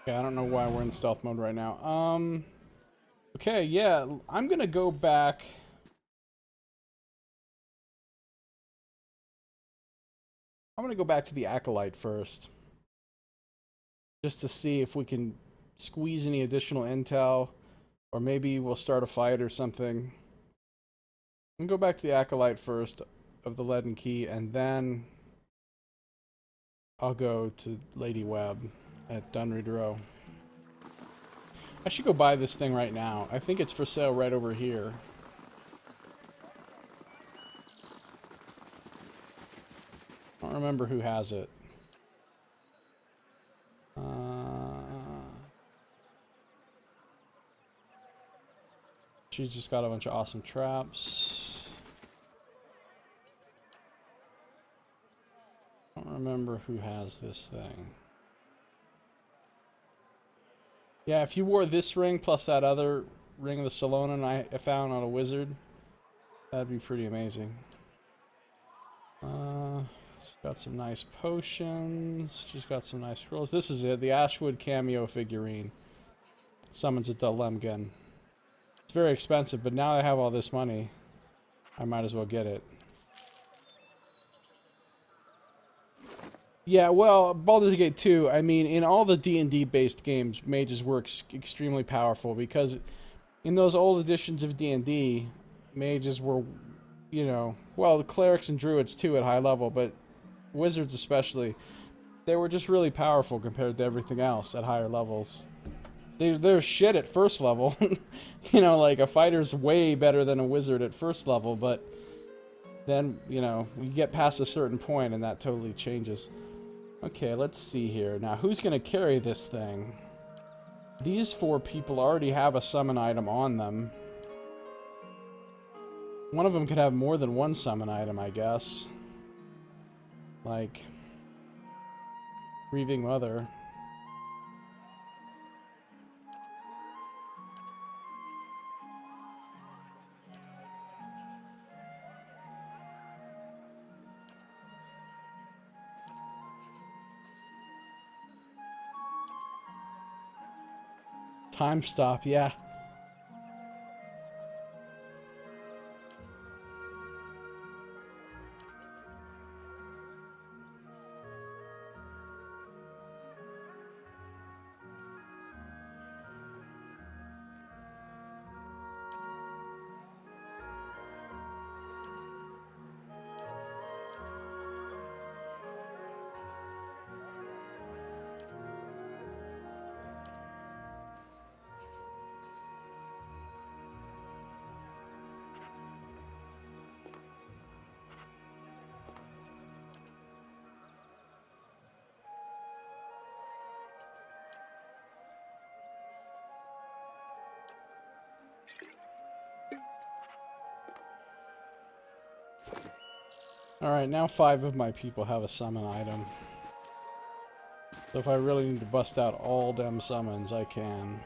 Okay, I don't know why we're in stealth mode right now. Okay, yeah, I'm gonna go back. I'm gonna go back to the Acolyte first. Just to see if we can squeeze any additional intel. Or maybe we'll start a fight or something. I'm gonna go back to the Acolyte first of the Leaden Key, and then I'll go to Lady Webb at Dunreed Row. I should go buy this thing right now. I think it's for sale right over here. I don't remember who has it. She's just got a bunch of awesome traps. I don't remember who has this thing. Yeah, if you wore this ring plus that other ring of the Salonan I found on a wizard, that'd be pretty amazing. She's got some nice potions. She's got some nice scrolls. This is it, the Ashwood cameo figurine. Summons a Dalemgan. It's very expensive, but now I have all this money, I might as well get it. Yeah, well, Baldur's Gate 2, I mean, in all the D&D based games, mages were extremely powerful, because in those old editions of D&D, mages were, you know, well, the clerics and druids too at high level, but wizards especially, they were just really powerful compared to everything else at higher levels. They're shit at first level. You know, like a fighter's way better than a wizard at first level, but then, you know, you get past a certain point and that totally changes. Okay, let's see here. Now, who's going to carry this thing? These 4 people already have a summon item on them. One of them could have more than one summon item, I guess. Like, Grieving Mother. Time stop, yeah. Alright, now 5 of my people have a summon item. So if I really need to bust out all them summons, I can.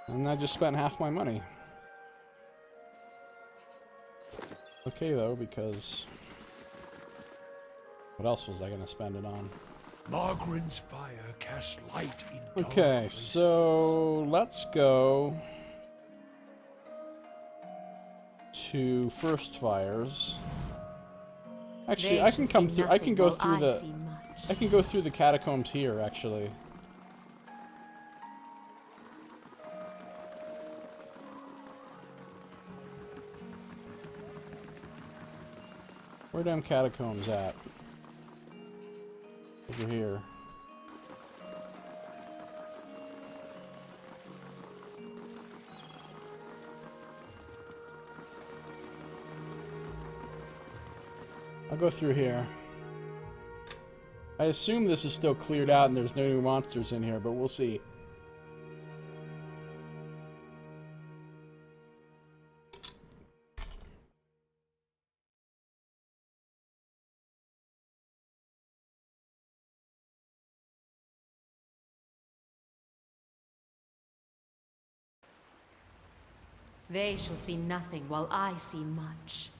And I just spent half my money. Okay though, because... what else was I going to spend it on? Margaren's fire casts light in Okay, dark so let's go to First Fires. Actually, They I can shall come see through. I can go nothing while through I the. see much. I can go through the catacombs here. Actually. Where them catacombs at? Over here. I'll go through here. I assume this is still cleared out and there's no new monsters in here, but we'll see. They shall see nothing while I see much.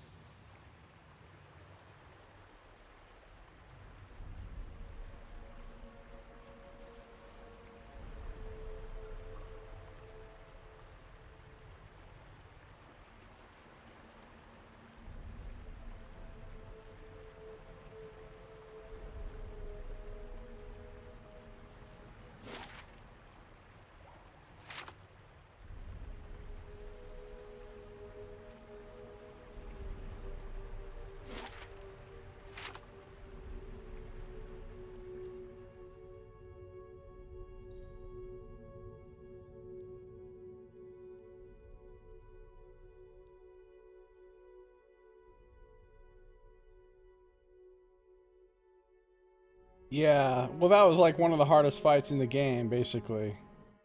Yeah, well that was like one of the hardest fights in the game, basically.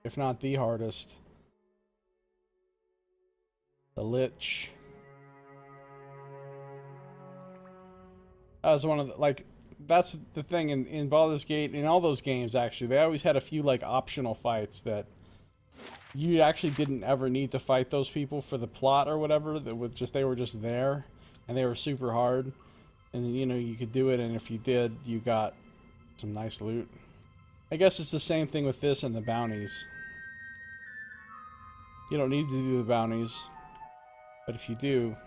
If not the hardest. The Lich. That was one of the, like, that's the thing in Baldur's Gate, in all those games actually, they always had a few like optional fights that you actually didn't ever need to fight those people for the plot or whatever, that was just, they were just there, and they were super hard. And you know, you could do it, and if you did, you got some nice loot. I guess it's the same thing with this and the bounties. You don't need to do the bounties, but if you do,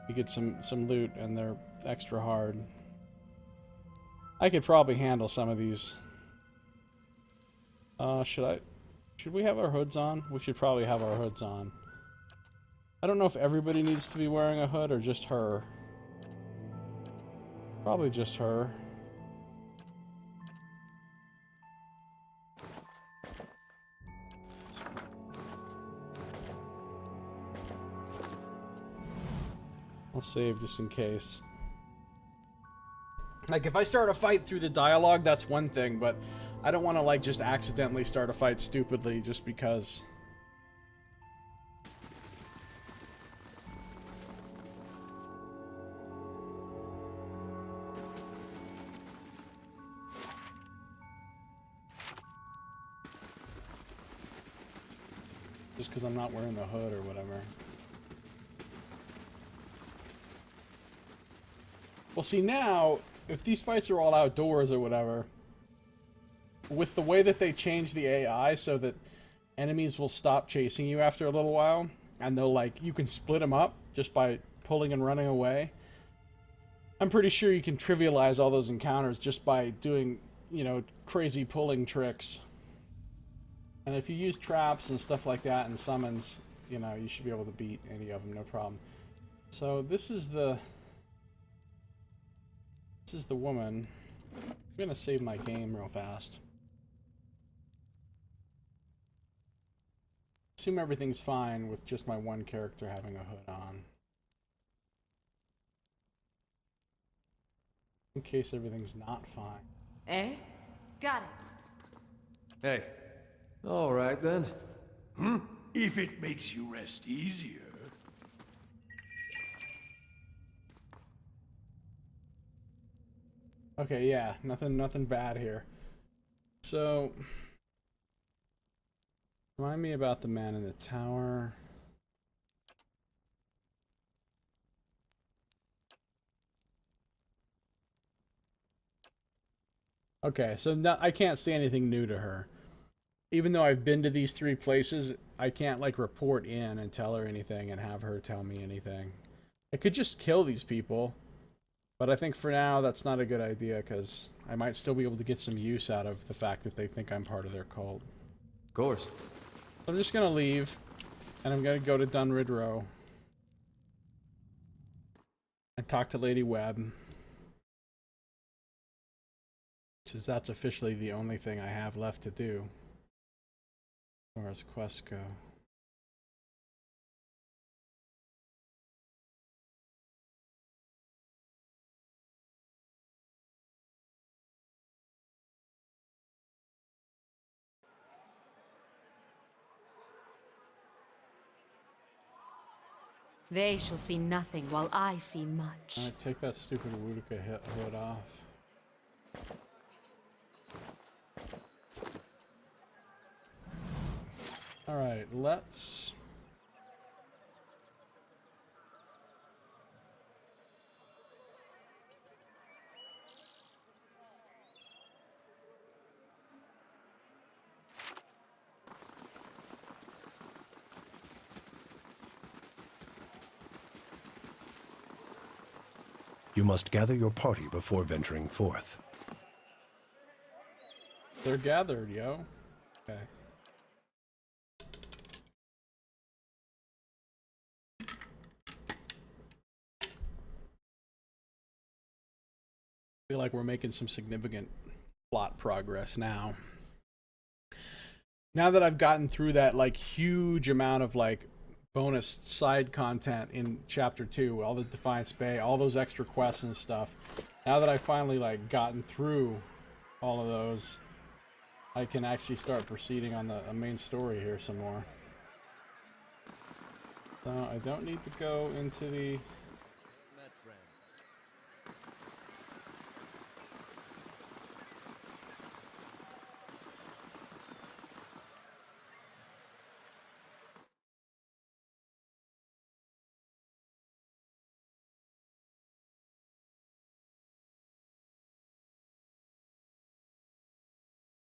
you get some loot, and they're extra hard. I could probably handle some of these. Should we have our hoods on? We should probably have our hoods on. I don't know if everybody needs to be wearing a hood or just her. Probably just her. I'll save just in case. Like, if I start a fight through the dialogue, that's one thing, but I don't want to, like, just accidentally start a fight stupidly just because. Just because I'm not wearing the hood or whatever. Well, see, now, if these fights are all outdoors or whatever, with the way that they changed the AI so that enemies will stop chasing you after a little while, and they'll, like, you can split them up just by pulling and running away. I'm pretty sure you can trivialize all those encounters just by doing, you know, crazy pulling tricks. And if you use traps and stuff like that and summons, you know, you should be able to beat any of them, no problem. So this is the woman. I'm gonna save my game real fast. Assume everything's fine with just my one character having a hood on. In case everything's not fine. Eh? Got it. Hey. All right, then. If it makes you rest easier. Okay, yeah, nothing bad here. So, remind me about the man in the tower. Okay, so I can't say anything new to her. Even though I've been to these 3 places, I can't, like, report in and tell her anything and have her tell me anything. I could just kill these people, but I think for now that's not a good idea, because I might still be able to get some use out of the fact that they think I'm part of their cult. Of course. So I'm just going to leave, and I'm going to go to Dunrid Row and talk to Lady Webb. Because that's officially the only thing I have left to do. As far as quests go. They shall see nothing while I see much. Alright, take that stupid Wutica hood off. Alright, let's... You must gather your party before venturing forth. They're gathered, yo. Okay. Feel like we're making some significant plot progress now. Now that I've gotten through that, like, huge amount of, like, bonus side content in Chapter 2, all the Defiance Bay, all those extra quests and stuff, now that I've finally, like, gotten through all of those, I can actually start proceeding on the main story here some more. So I don't need to go into the...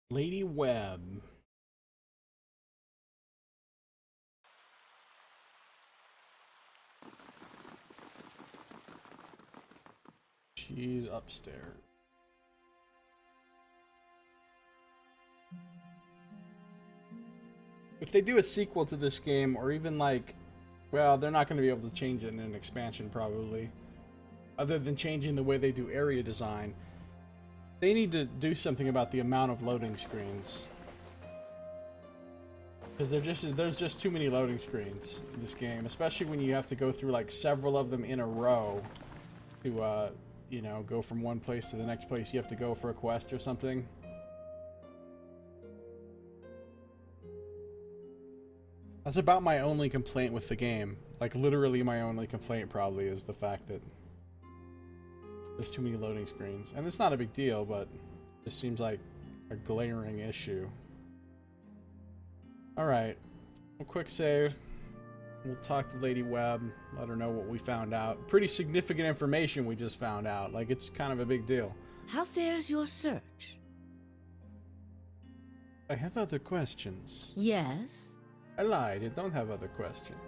Lady Webb. She's upstairs. If they do a sequel to this game, or even like, well, they're not going to be able to change it in an expansion probably, other than changing the way they do area design. They need to do something about the amount of loading screens. Because there's just too many loading screens in this game, especially when you have to go through like several of them in a row to, you know, go from one place to the next place you have to go for a quest or something. That's about my only complaint with the game. Like, literally my only complaint probably is the fact that there's too many loading screens. And it's not a big deal, but it just seems like a glaring issue. Alright. A quick save. We'll talk to Lady Webb, let her know what we found out. Pretty significant information we just found out. Like, it's kind of a big deal. How fares your search? I have other questions. Yes? I lied, I don't have other questions.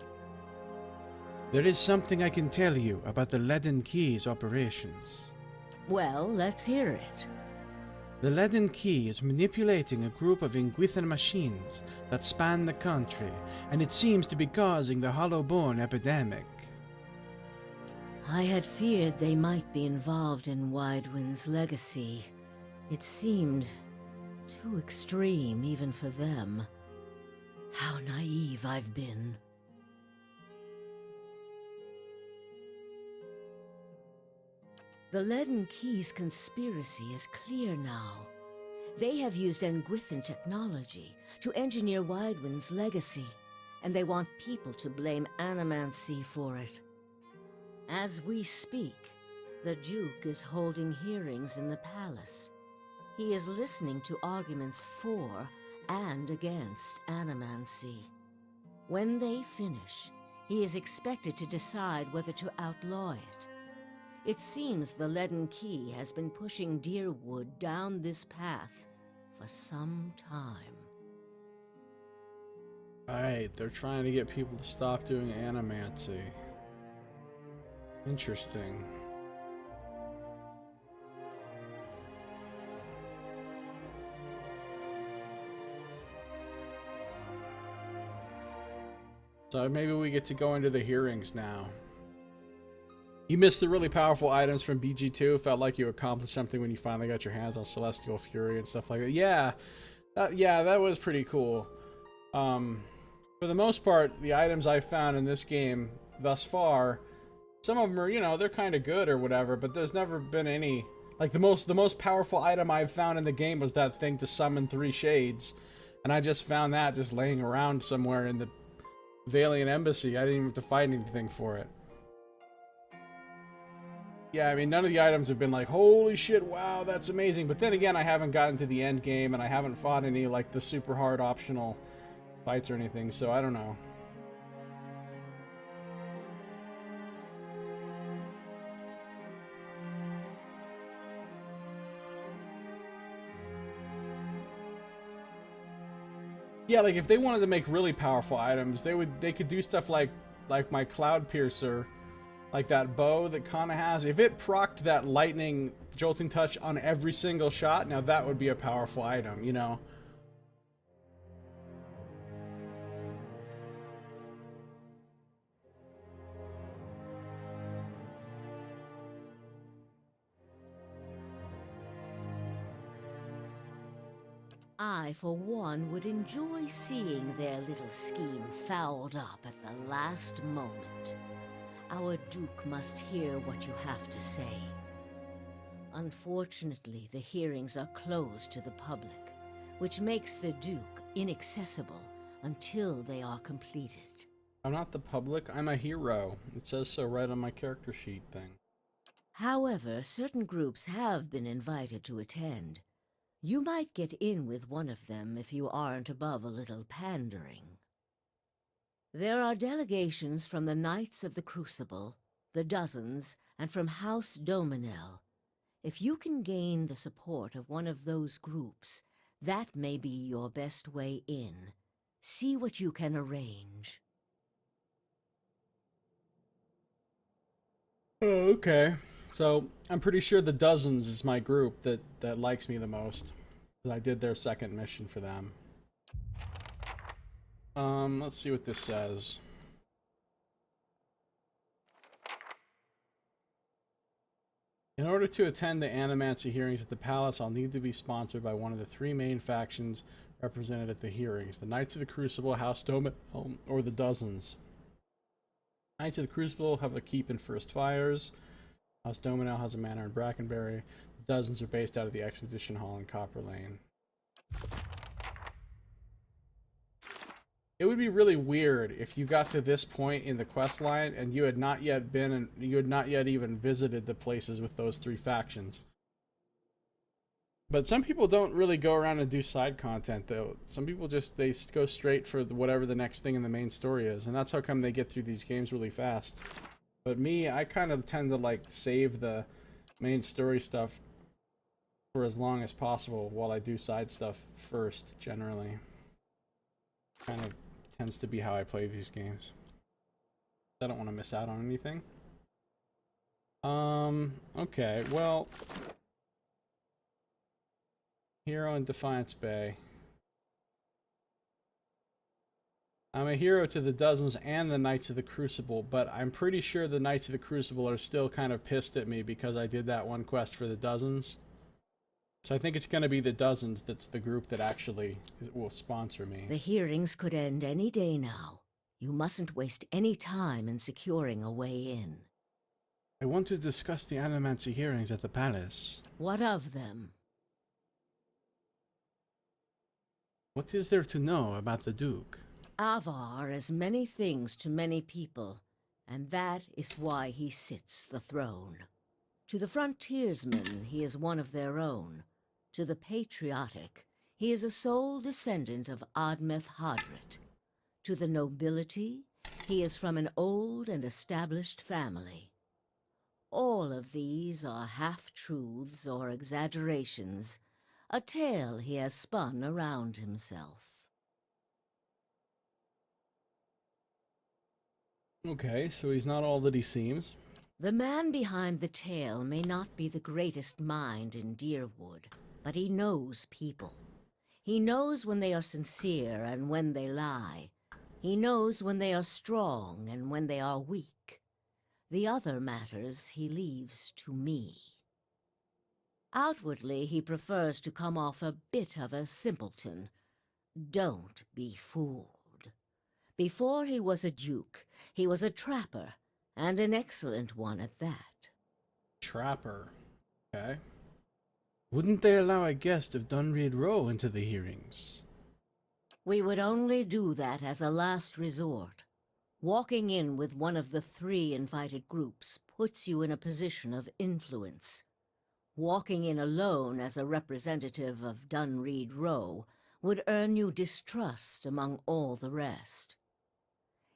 There is something I can tell you about the Leaden Key's operations. Well, let's hear it. The Leaden Key is manipulating a group of Ingwithan machines that span the country, and it seems to be causing the Hollowborn epidemic. I had feared they might be involved in Widewind's legacy. It seemed too extreme even for them. How naive I've been. The Leaden Key's conspiracy is clear now. They have used Engwithan technology to engineer Widewind's legacy, and they want people to blame Animancy for it. As we speak, the Duke is holding hearings in the palace. He is listening to arguments for and against Animancy. When they finish, he is expected to decide whether to outlaw it. It seems the Leaden Key has been pushing Deerwood down this path for some time. Right, they're trying to get people to stop doing Animancy. Interesting. So maybe we get to go into the hearings now. You missed the really powerful items from BG2. Felt like you accomplished something when you finally got your hands on Celestial Fury and stuff like that. Yeah, that was pretty cool. For the most part, the items I've found in this game thus far, some of them are, you know, they're kind of good or whatever, but there's never been any... Like, the most powerful item I've found in the game was that thing to summon 3 shades. And I just found that just laying around somewhere in the Valiant Embassy. I didn't even have to fight anything for it. Yeah, I mean, none of the items have been like, holy shit, wow, that's amazing. But then again, I haven't gotten to the end game, and I haven't fought any, like, the super hard optional fights or anything, so I don't know. Yeah, like, if they wanted to make really powerful items, they could do stuff like my Cloud Piercer, like that bow that Kana has. If it procced that lightning jolting touch on every single shot, now that would be a powerful item, you know? I, for one, would enjoy seeing their little scheme fouled up at the last moment. Our Duke must hear what you have to say. Unfortunately, the hearings are closed to the public, which makes the Duke inaccessible until they are completed. I'm not the public, I'm a hero. It says so right on my character sheet thing. However, certain groups have been invited to attend. You might get in with one of them if you aren't above a little pandering. There are delegations from the Knights of the Crucible, the Dozens, and from House Dominel. If you can gain the support of one of those groups, that may be your best way in. See what you can arrange. Oh, okay. So, I'm pretty sure the Dozens is my group that likes me the most. I did their second mission for them. Let's see what this says. In order to attend the Animancy hearings at the palace, I'll need to be sponsored by one of the 3 main factions represented at the hearings. The Knights of the Crucible, House Dominel, or the Dozens. Knights of the Crucible have a keep in First Fires. House Dominel has a manor in Brackenbury. The Dozens are based out of the Expedition Hall in Copper Lane. It would be really weird if you got to this point in the quest line and you had not yet been and you had not yet even visited the places with those 3 factions. But some people don't really go around and do side content though. Some people just, they go straight for whatever the next thing in the main story is, and that's how come they get through these games really fast. But me, I kind of tend to like save the main story stuff for as long as possible while I do side stuff first, generally. Kind of tends to be how I play these games. I don't want to miss out on anything. Okay, well... Hero in Defiance Bay. I'm a hero to the Dozens and the Knights of the Crucible, but I'm pretty sure the Knights of the Crucible are still kind of pissed at me because I did that one quest for the Dozens. So I think it's going to be the Dozens that's the group that actually will sponsor me. The hearings could end any day now. You mustn't waste any time in securing a way in. I want to discuss the Animancy hearings at the palace. What of them? What is there to know about the Duke? Avar is many things to many people, and that is why he sits the throne. To the frontiersmen, he is one of their own. To the patriotic, he is a sole descendant of Admeth Hadrit. To the nobility, he is from an old and established family. All of these are half-truths or exaggerations, a tale he has spun around himself. Okay, so he's not all that he seems. The man behind the tale may not be the greatest mind in Deerwood, but he knows people. He knows when they are sincere and when they lie. He knows when they are strong and when they are weak. The other matters he leaves to me. Outwardly, he prefers to come off a bit of a simpleton. Don't be fooled. Before he was a duke, he was a trapper, and an excellent one at that. Trapper. Okay. Wouldn't they allow a guest of Dunreed Row into the hearings? We would only do that as a last resort. Walking in with one of the 3 invited groups puts you in a position of influence. Walking in alone as a representative of Dunreed Row would earn you distrust among all the rest.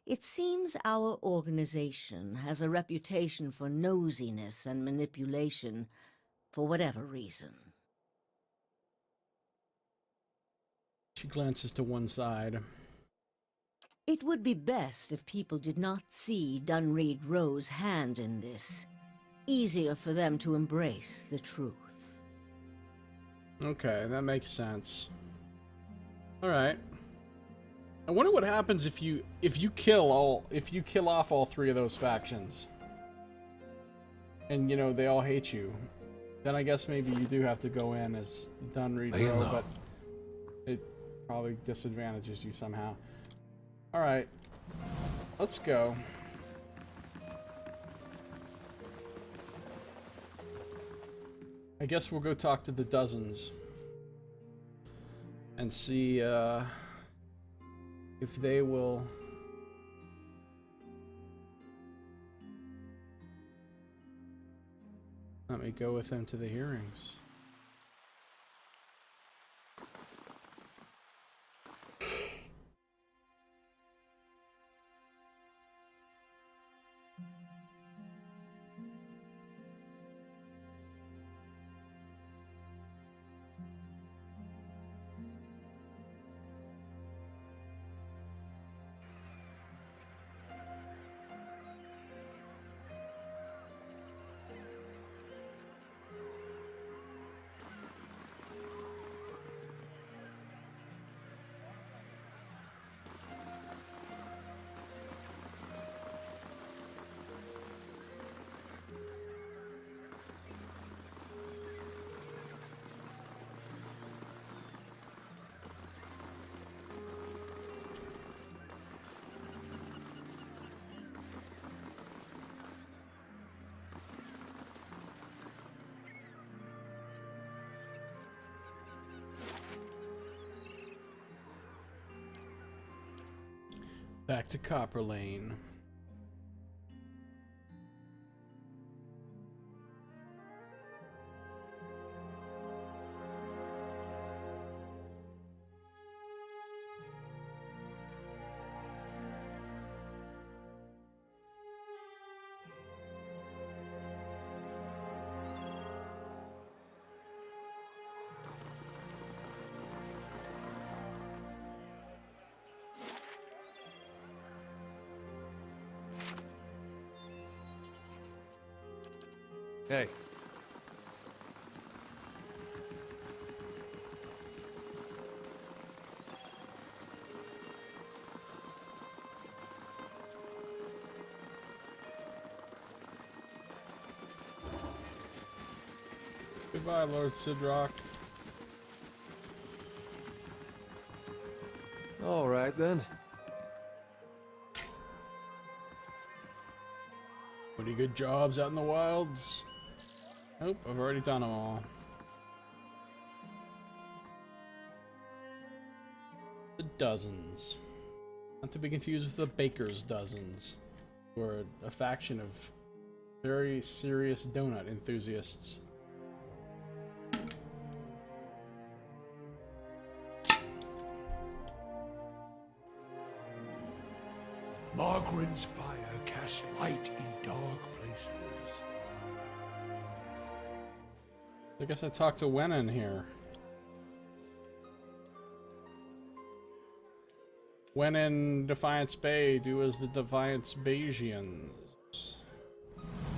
It seems our organization has a reputation for nosiness and manipulation, for whatever reason. She glances to one side. It would be best if people did not see Dunreed Row's hand in this. Easier for them to embrace the truth. Okay, that makes sense. Alright. I wonder what happens if you kill off all 3 of those factions. And you know, they all hate you. Then I guess maybe you do have to go in as Dunreed Row, but it probably disadvantages you somehow. Alright. Let's go. I guess we'll go talk to the Dozens. And see, if they will let me go with them to the hearings. Back to Copper Lane. Hey. Goodbye, Lord Sidrock. All right, then. Pretty good jobs out in the wilds. Nope, I've already done them all. The dozens. Not to be confused with the baker's dozens, who are a faction of very serious donut enthusiasts. Margaren's fire casts light in dark places. I guess I talked to Wenin here. Wenin Defiance Bay, do as the Defiance Bayesians.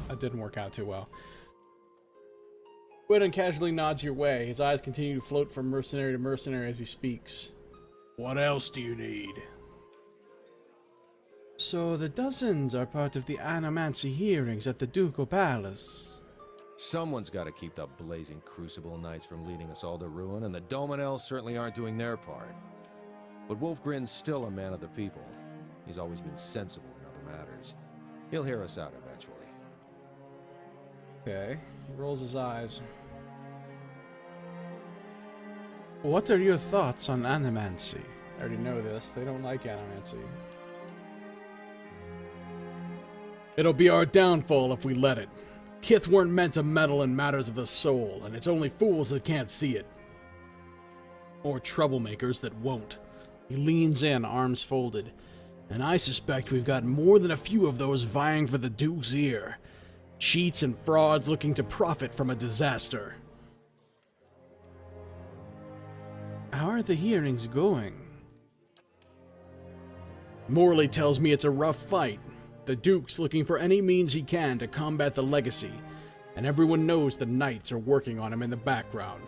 That didn't work out too well. Wenin casually nods your way. His eyes continue to float from mercenary to mercenary as he speaks. What else do you need? So the dozens are part of the Animancy hearings at the Ducal Palace. Someone's got to keep the blazing Crucible Knights from leading us all to ruin, and the Dominels certainly aren't doing their part. But Wolfgren's still a man of the people. He's always been sensible in other matters. He'll hear us out eventually. Okay, he rolls his eyes. What are your thoughts on Animancy? I already know this. They don't like Animancy. It'll be our downfall if we let it. Kith weren't meant to meddle in matters of the soul, and it's only fools that can't see it. Or troublemakers that won't. He leans in, arms folded. And I suspect we've got more than a few of those vying for the Duke's ear. Cheats and frauds looking to profit from a disaster. How are the hearings going? Morley tells me it's a rough fight. The Duke's looking for any means he can to combat the legacy, and everyone knows the Knights are working on him in the background.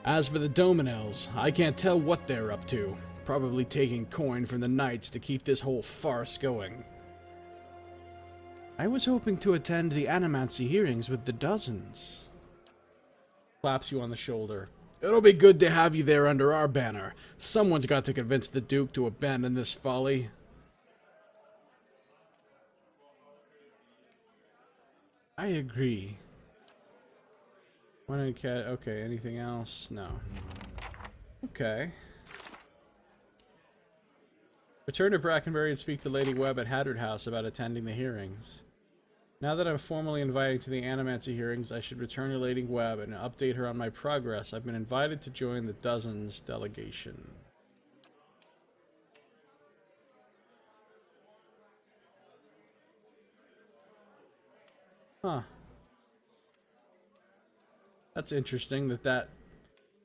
As for the Dominels, I can't tell what they're up to, probably taking coin from the Knights to keep this whole farce going. I was hoping to attend the Animancy hearings with the dozens. Claps you on the shoulder. It'll be good to have you there under our banner. Someone's got to convince the Duke to abandon this folly. I agree. Okay, anything else? No. Okay. Return to Brackenbury and speak to Lady Webb at Haddard House about attending the hearings. Now that I'm formally invited to the Animancy hearings, I should return to Lady Webb and update her on my progress. I've been invited to join the Dozens delegation. Huh. That's interesting that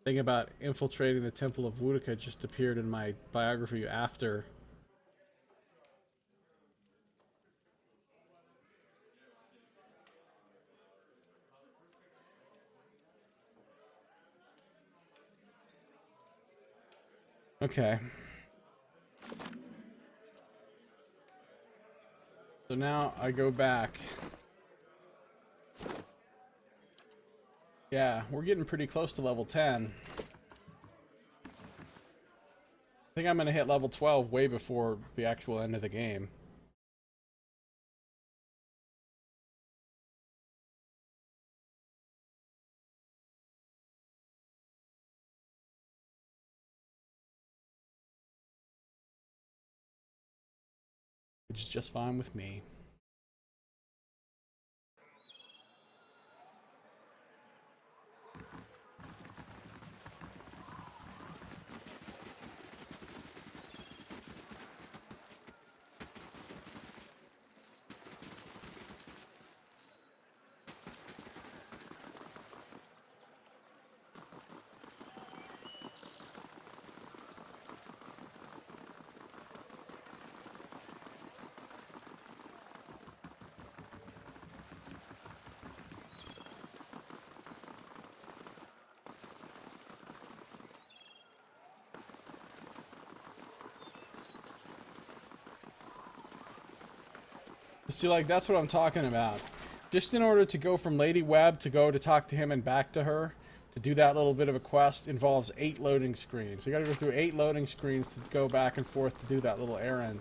thing about infiltrating the Temple of Boudica just appeared in my biography after. Okay. So now I go back. Yeah, we're getting pretty close to level 10. I think I'm going to hit level 12 way before the actual end of the game. Which is just fine with me. See, like, that's what I'm talking about. Just in order to go from Lady Webb to go to talk to him and back to her, to do that little bit of a quest involves 8 loading screens. You gotta go through 8 loading screens to go back and forth to do that little errand.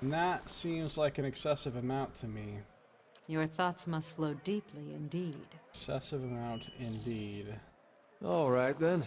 And that seems like an excessive amount to me. Your thoughts must flow deeply indeed. Excessive amount indeed. All right, then.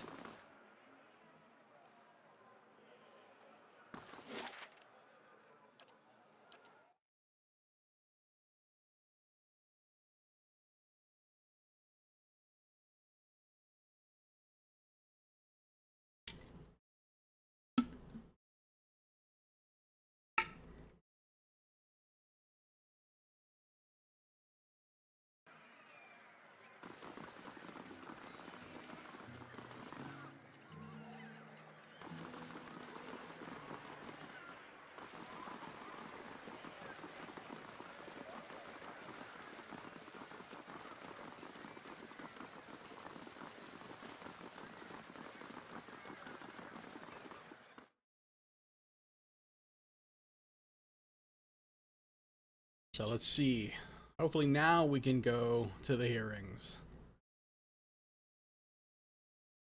So let's see. Hopefully now we can go to the hearings.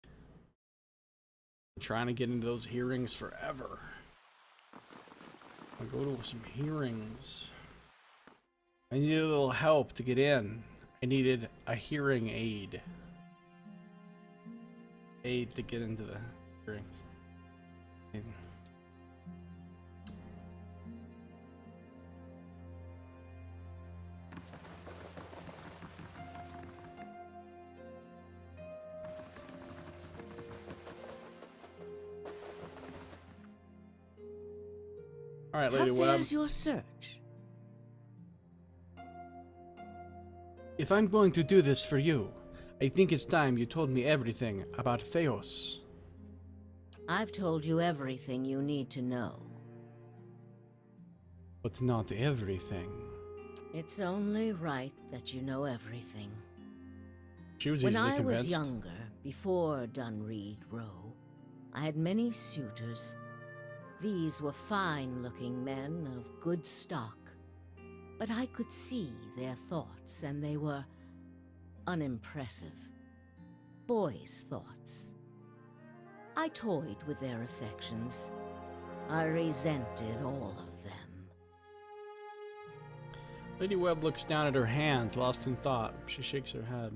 I'm trying to get into those hearings forever. I'll go to some hearings. I needed a little help to get in. I needed a hearing aid. Aid to get into the hearings. All right, Lady How Webb. fares your search? If I'm going to do this for you, I think it's time you told me everything about Theos. I've told you everything you need to know. But not everything. It's only right that you know everything. She was When easily I convinced. was younger, before Dunreed Row, I had many suitors. These were fine-looking men of good stock, but I could see their thoughts, and they were unimpressive. Boys' thoughts. I toyed with their affections. I resented all of them. Lady Webb looks down at her hands, lost in thought. She shakes her head.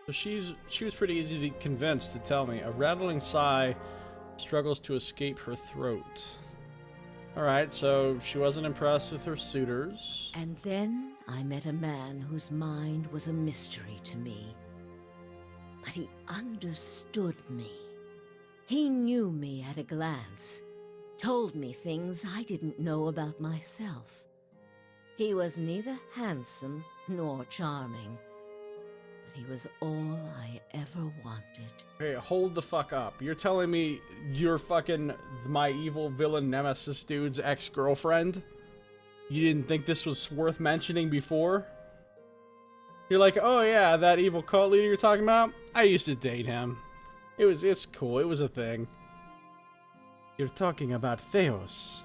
So she was pretty easy to convince to tell me. A rattling sigh struggles to escape her throat. Alright, so she wasn't impressed with her suitors. And then I met a man whose mind was a mystery to me. But he understood me. He knew me at a glance, told me things I didn't know about myself. He was neither handsome nor charming, but he was all I ever wanted. Hey, hold the fuck up. You're telling me you're fucking my evil villain nemesis dude's ex-girlfriend? You didn't think this was worth mentioning before? You're like, oh yeah, that evil cult leader you're talking about? I used to date him. It's cool, it was a thing. You're talking about Theos.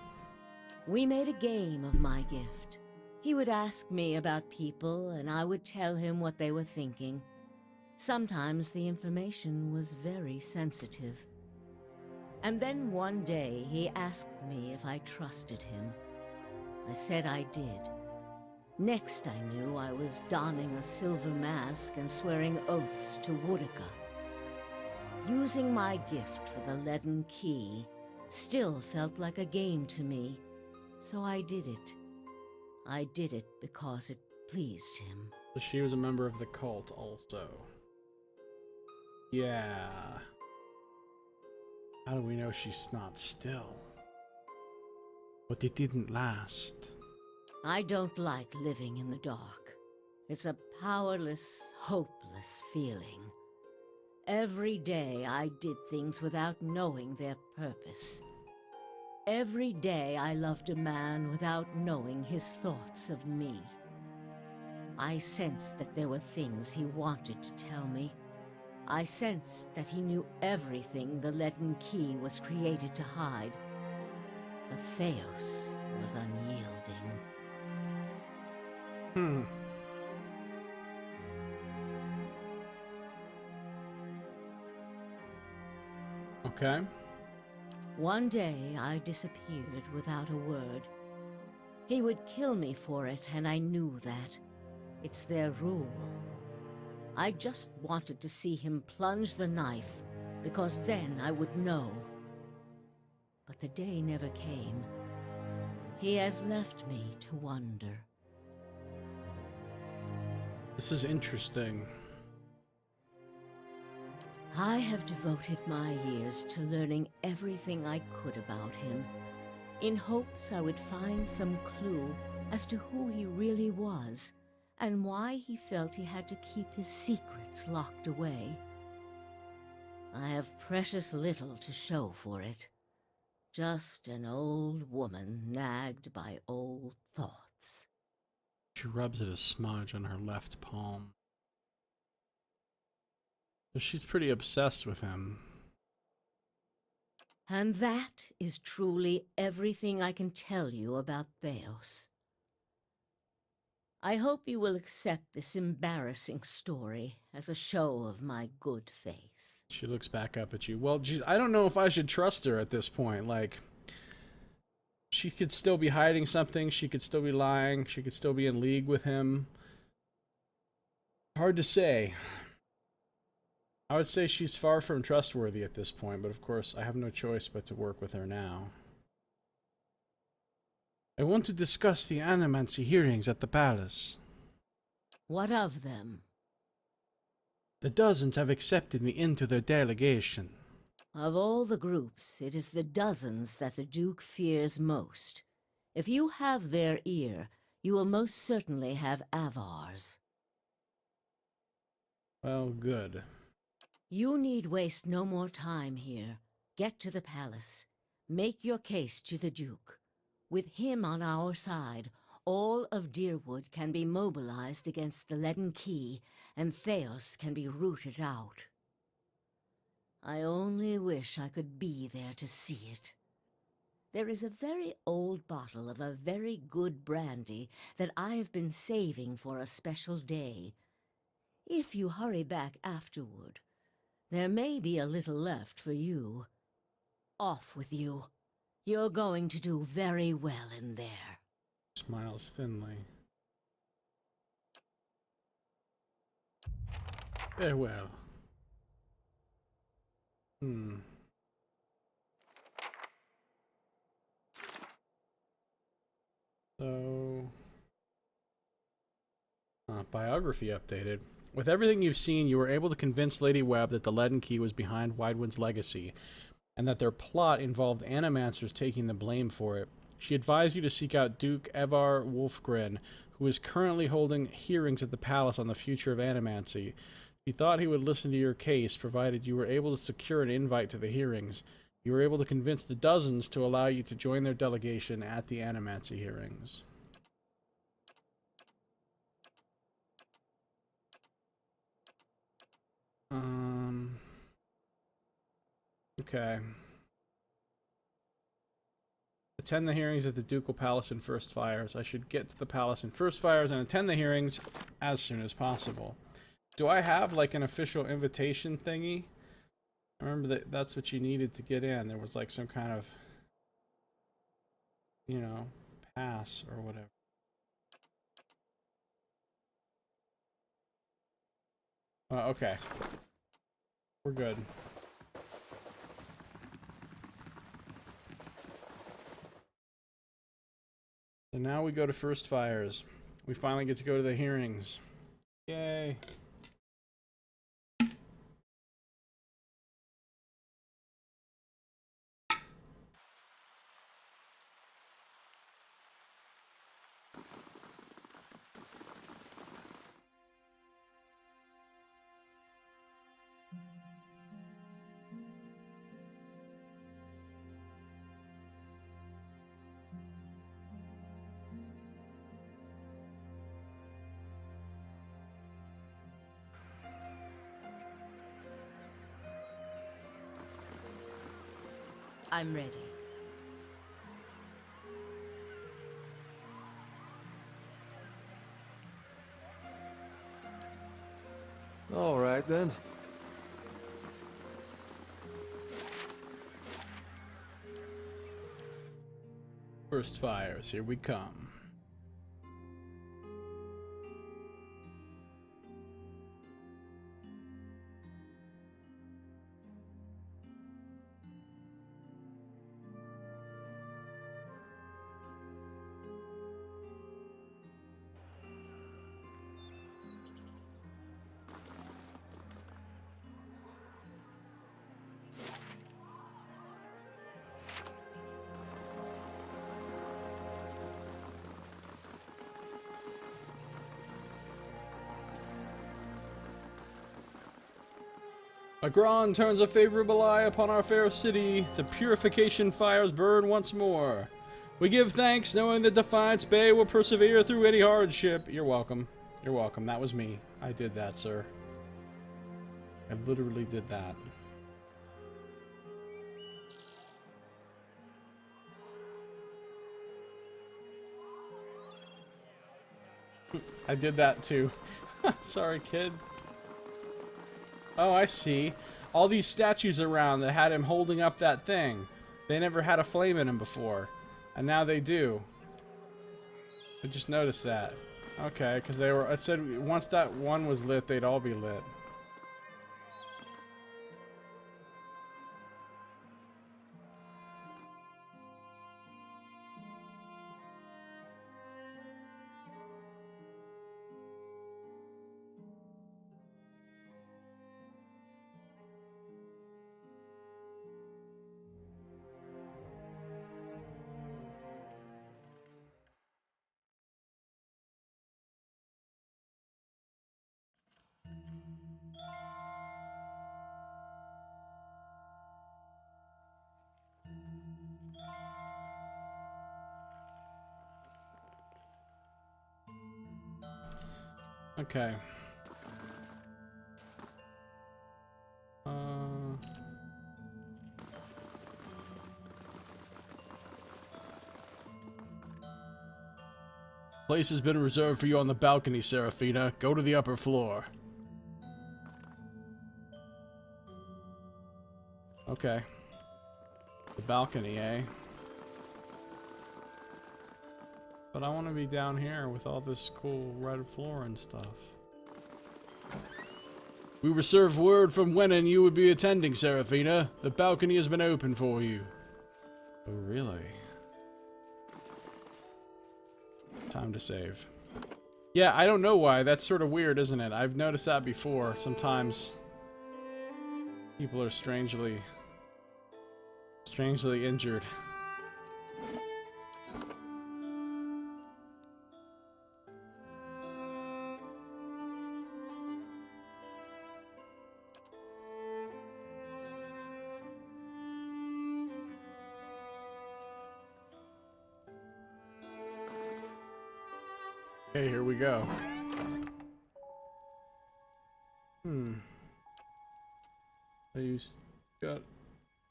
We made a game of my gift. He would ask me about people, and I would tell him what they were thinking. Sometimes the information was very sensitive. And then one day he asked me if I trusted him. I said I did. Next I knew I was donning a silver mask and swearing oaths to Woodica. Using my gift for the leaden key still felt like a game to me, so I did it. I did it because it pleased him. So she was a member of the cult also. Yeah. How do we know she's not still? But it didn't last. I don't like living in the dark. It's a powerless, hopeless feeling. Every day I did things without knowing their purpose. Every day I loved a man without knowing his thoughts of me. I sensed that there were things he wanted to tell me. I sensed that he knew everything the leaden key was created to hide. But Theos was unyielding. Hmm. Okay. One day, I disappeared without a word. He would kill me for it, and I knew that. It's their rule. I just wanted to see him plunge the knife, because then I would know. But the day never came. He has left me to wonder. This is interesting. I have devoted my years to learning everything I could about him, in hopes I would find some clue as to who he really was, and why he felt he had to keep his secrets locked away. I have precious little to show for it. Just an old woman nagged by old thoughts. She rubs it a smudge on her left palm. So she's pretty obsessed with him. And that is truly everything I can tell you about Theos. I hope you will accept this embarrassing story as a show of my good faith. She looks back up at you. Well, geez, I don't know if I should trust her at this point. Like, she could still be hiding something. She could still be lying. She could still be in league with him. Hard to say. I would say she's far from trustworthy at this point, but of course, I have no choice but to work with her now. I want to discuss the animancy hearings at the palace. What of them? The dozens have accepted me into their delegation. Of all the groups, it is the dozens that the Duke fears most. If you have their ear, you will most certainly have Avar's. Well, good. You need waste no more time here. Get to the palace. Make your case to the Duke. With him on our side, all of Deerwood can be mobilized against the Leaden Key, and Theos can be rooted out. I only wish I could be there to see it. There is a very old bottle of a very good brandy that I have been saving for a special day. If you hurry back afterward, there may be a little left for you. Off with you. You're going to do very well in there. Smiles thinly. Farewell. So... biography updated. With everything you've seen, you were able to convince Lady Webb that the Leaden Key was behind Widewind's legacy, and that their plot involved animancers taking the blame for it. She advised you to seek out Duke Evar Wolfgren, who is currently holding hearings at the palace on the future of animancy. She thought he would listen to your case, provided you were able to secure an invite to the hearings. You were able to convince the dozens to allow you to join their delegation at the animancy hearings. Okay. Attend the hearings at the Ducal Palace in First Fires. I should get to the palace in First Fires and attend the hearings as soon as possible. Do I have, like, an official invitation thingy? I remember that that's what you needed to get in. There was, like, some kind of, you know, pass or whatever. Okay. We're good. So now we go to First Fires. We finally get to go to the hearings. Yay. I'm ready. All right, then. First fires, here we come. Agron turns a favorable eye upon our fair city. The purification fires burn once more. We give thanks, knowing that Defiance Bay will persevere through any hardship. You're welcome. You're welcome. That was me. I did that, sir. I literally did that. I did that too. Sorry, kid. Oh, I see. All these statues around that had him holding up that thing. They never had a flame in them before. And now they do. I just noticed that. Okay, because they were... It said once that one was lit, they'd all be lit. Okay. Place has been reserved for you on the balcony, Seraphina. Go to the upper floor. Okay. The balcony, eh? But I want to be down here with all this cool red floor and stuff. We received word from Wenin you would be attending, Seraphina. The balcony has been open for you. Oh, really? Time to save. Yeah, I don't know why. That's sort of weird, isn't it? I've noticed that before. Sometimes people are strangely injured. Okay, here we go. So you got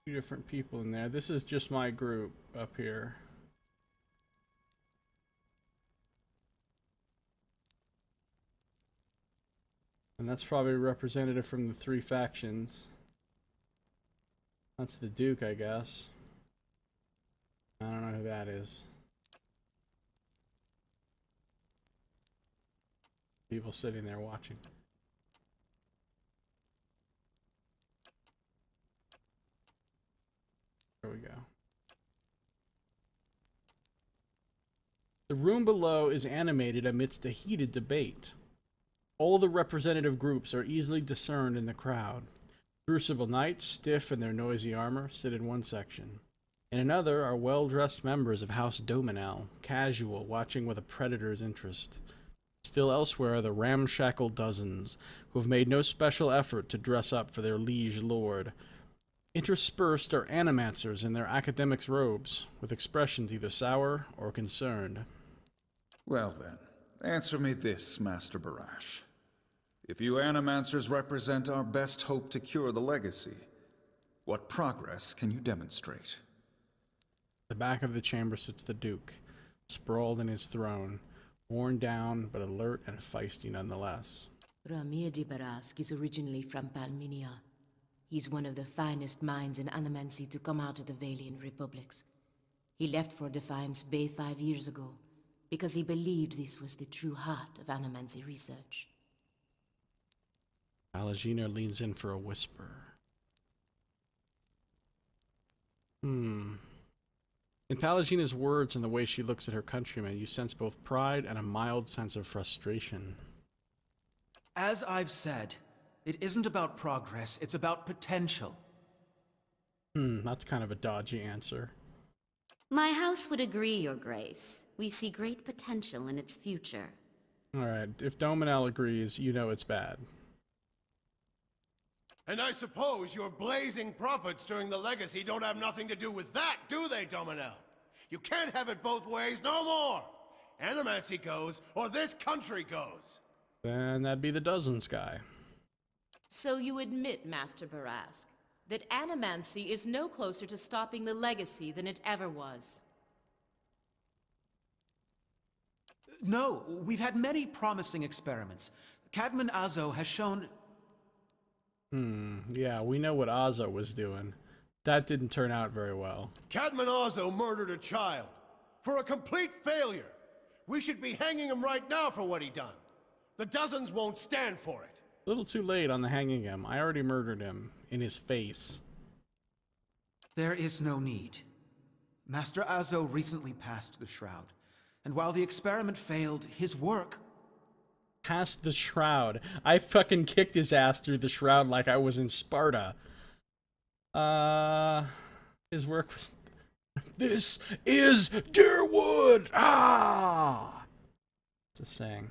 two different people in there. This is just my group up here. And that's probably a representative from the three factions. That's the Duke, I guess. I don't know who that is. People sitting there watching. There we go. The room below is animated amidst a heated debate. All the representative groups are easily discerned in the crowd. Crucible Knights, stiff in their noisy armor, sit in one section. In another are well-dressed members of House Dominel, casual, watching with a predator's interest. Still elsewhere are the ramshackle dozens, who have made no special effort to dress up for their liege lord. Interspersed are animancers in their academics' robes, with expressions either sour or concerned. Well then, answer me this, Master Barash. If you animancers represent our best hope to cure the legacy, what progress can you demonstrate? At the back of the chamber sits the Duke, sprawled in his throne, worn down but alert and feisty nonetheless. Ramir de Barask is originally from Palminia. He's one of the finest minds in Animancy to come out of the Valian Republics. He left for Defiance Bay 5 years ago, because he believed this was the true heart of Animancy research. Alagina leans in for a whisper. In Palagina's words and the way she looks at her countrymen, you sense both pride and a mild sense of frustration. As I've said, it isn't about progress, it's about potential. That's kind of a dodgy answer. My house would agree, Your Grace. We see great potential in its future. Alright, if Dominel agrees, you know it's bad. And I suppose your blazing profits during the legacy don't have nothing to do with that, do they, Dominel? You can't have it both ways no more! Animancy goes, or this country goes! Then that'd be the Dozens guy. So you admit, Master Barask, that Animancy is no closer to stopping the legacy than it ever was. No, we've had many promising experiments. Cadman Azo has shown... Yeah, we know what Azo was doing. That didn't turn out very well. Cadman Azo murdered a child. For a complete failure. We should be hanging him right now for what he done. The Dozens won't stand for it. A little too late on the hanging him. I already murdered him. In his face. There is no need. Master Azo recently passed the Shroud. And while the experiment failed, his work... Past the Shroud. I fucking kicked his ass through the Shroud like I was in Sparta. His work was... This is Deerwood! Ah! Just saying.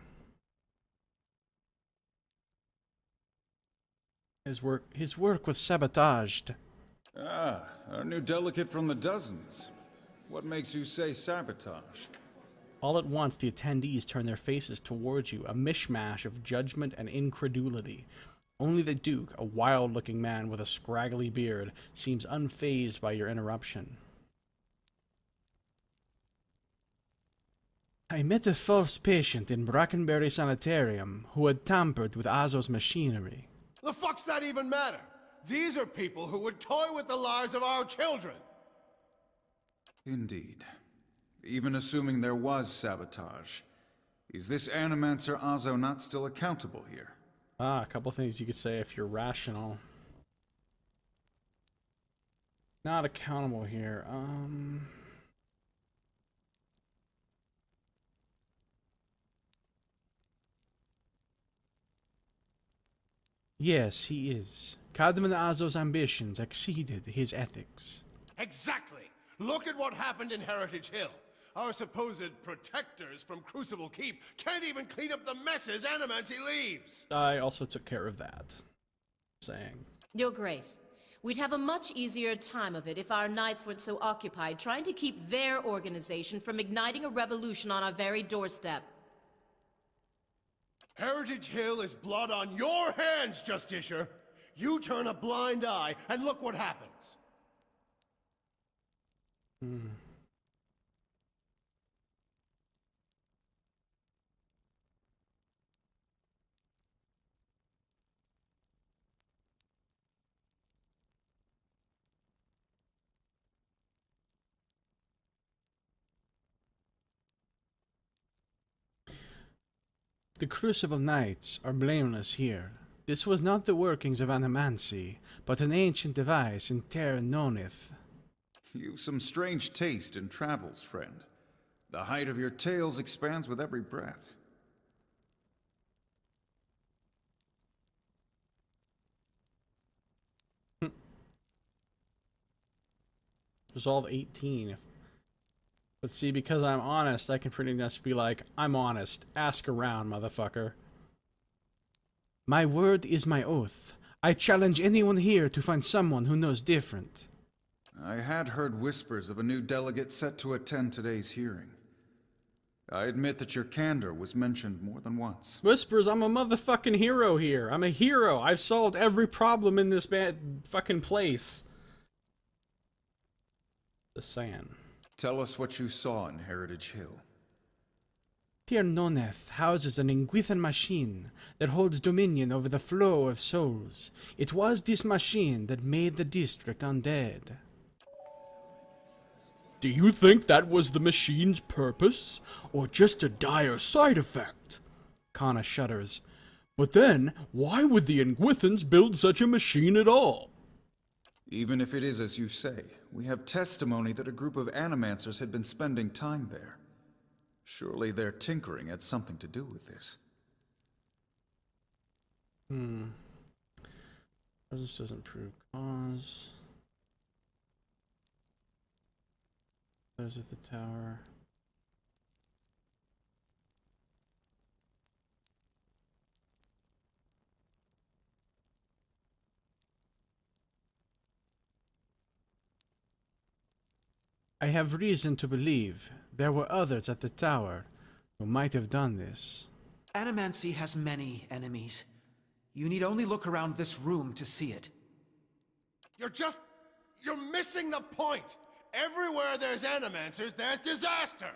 His work was sabotaged. Ah, our new delegate from the Dozens. What makes you say sabotage? All at once, the attendees turn their faces towards you, a mishmash of judgment and incredulity. Only the Duke, a wild-looking man with a scraggly beard, seems unfazed by your interruption. I met a false patient in Brackenbury Sanitarium who had tampered with Azo's machinery. The fuck's that even matter? These are people who would toy with the lives of our children! Indeed. Even assuming there was sabotage, is this Animancer Azo not still accountable here? A couple things you could say if you're rational. Not accountable here. Yes, he is. Cadman Azo's ambitions exceeded his ethics. Exactly! Look at what happened in Heritage Hill. Our supposed protectors from Crucible Keep can't even clean up the messes Animancy leaves! I also took care of that. Saying. Your Grace, we'd have a much easier time of it if our knights weren't so occupied trying to keep their organization from igniting a revolution on our very doorstep. Heritage Hill is blood on your hands, Justicia! You turn a blind eye, and look what happens! The Crucible Knights are blameless here. This was not the workings of Animancy, but an ancient device in Terra Nonith. You've some strange taste in travels, friend. The height of your tales expands with every breath. Resolve 18. But see, because I'm honest, I can pretty much be like, I'm honest. Ask around, motherfucker. My word is my oath. I challenge anyone here to find someone who knows different. I had heard whispers of a new delegate set to attend today's hearing. I admit that your candor was mentioned more than once. Whispers, I'm a motherfucking hero here. I'm a hero. I've solved every problem in this bad fucking place. Just saying. Tell us what you saw in Heritage Hill. Tir Noneth houses an Inguithan machine that holds dominion over the flow of souls. It was this machine that made the district undead. Do you think that was the machine's purpose, or just a dire side effect? Kana shudders. But then, why would the Inguithans build such a machine at all? Even if it is as you say, we have testimony that a group of animancers had been spending time there. Surely their tinkering had something to do with this. Presence doesn't prove cause. Those at the tower. I have reason to believe there were others at the tower who might have done this. Animancy has many enemies. You need only look around this room to see it. You're missing the point. Everywhere there's animancers, there's disaster.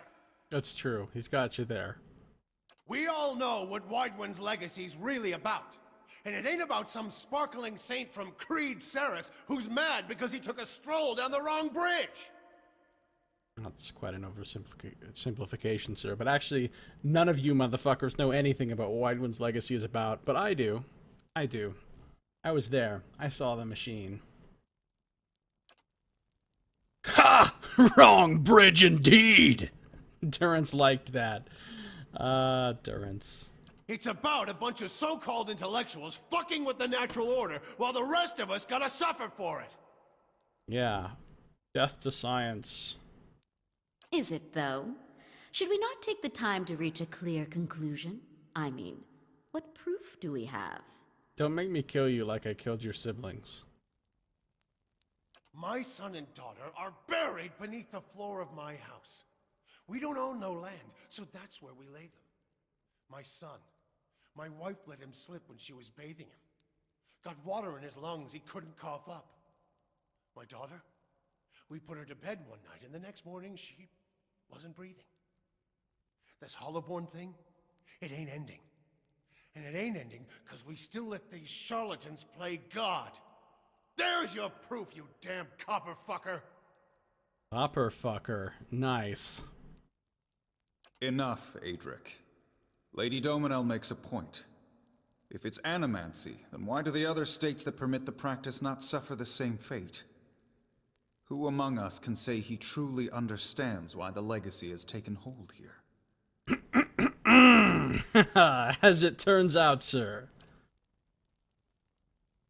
That's true. He's got you there. We all know what Widewind's legacy's really about. And it ain't about some sparkling saint from Creed Ceres who's mad because he took a stroll down the wrong bridge. That's quite an oversimplification, sir. But actually, none of you motherfuckers know anything about what Widewind's legacy is about. But I do. I do. I was there. I saw the machine. Ha! Wrong bridge indeed! Durance liked that. Durance. It's about a bunch of so-called intellectuals fucking with the natural order while the rest of us gotta suffer for it. Yeah. Death to science. Is it, though? Should we not take the time to reach a clear conclusion? I mean, what proof do we have? Don't make me kill you like I killed your siblings. My son and daughter are buried beneath the floor of my house. We don't own no land, so that's where we lay them. My son, my wife let him slip when she was bathing him. Got water in his lungs, he couldn't cough up. My daughter, we put her to bed one night, and the next morning she wasn't breathing. This Hollowborn thing, it ain't ending. And it ain't ending because we still let these charlatans play God. There's your proof, you damn copper fucker. Copper fucker. Nice. Enough, Adric. Lady Dominel makes a point. If it's animancy, then why do the other states that permit the practice not suffer the same fate? Who among us can say he truly understands why the legacy has taken hold here? As it turns out, sir.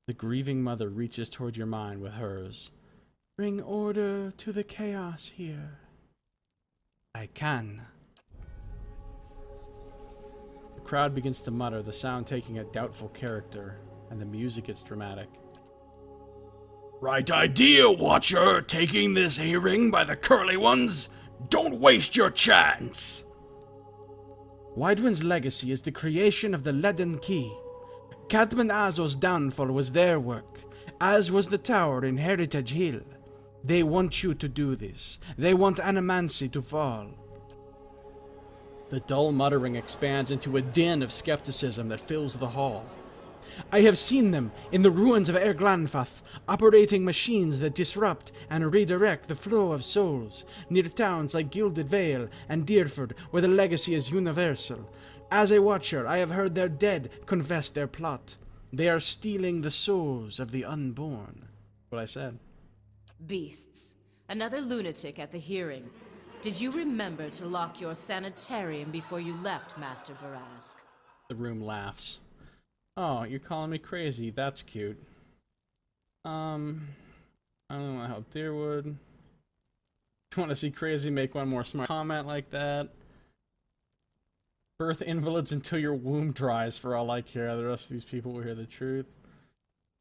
The grieving mother reaches toward your mind with hers. Bring order to the chaos here. I can. The crowd begins to mutter, the sound taking a doubtful character, and the music gets dramatic. Right idea, Watcher! Taking this hearing by the curly ones? Don't waste your chance! Widewind's legacy is the creation of the Leaden Key. Catman Azo's downfall was their work, as was the tower in Heritage Hill. They want you to do this. They want Animancy to fall. The dull muttering expands into a din of skepticism that fills the hall. I have seen them in the ruins of Erglanfath, operating machines that disrupt and redirect the flow of souls, near towns like Gilded Vale and Deerford, where the legacy is universal. As a watcher, I have heard their dead confess their plot. They are stealing the souls of the unborn. What I said. Beasts. Another lunatic at the hearing. Did you remember to lock your sanitarium before you left, Master Barask? The room laughs. Oh, you're calling me crazy. That's cute. I don't want to help Deerwood. You want to see Crazy make one more smart comment like that? Birth invalids until your womb dries, for all I care. The rest of these people will hear the truth.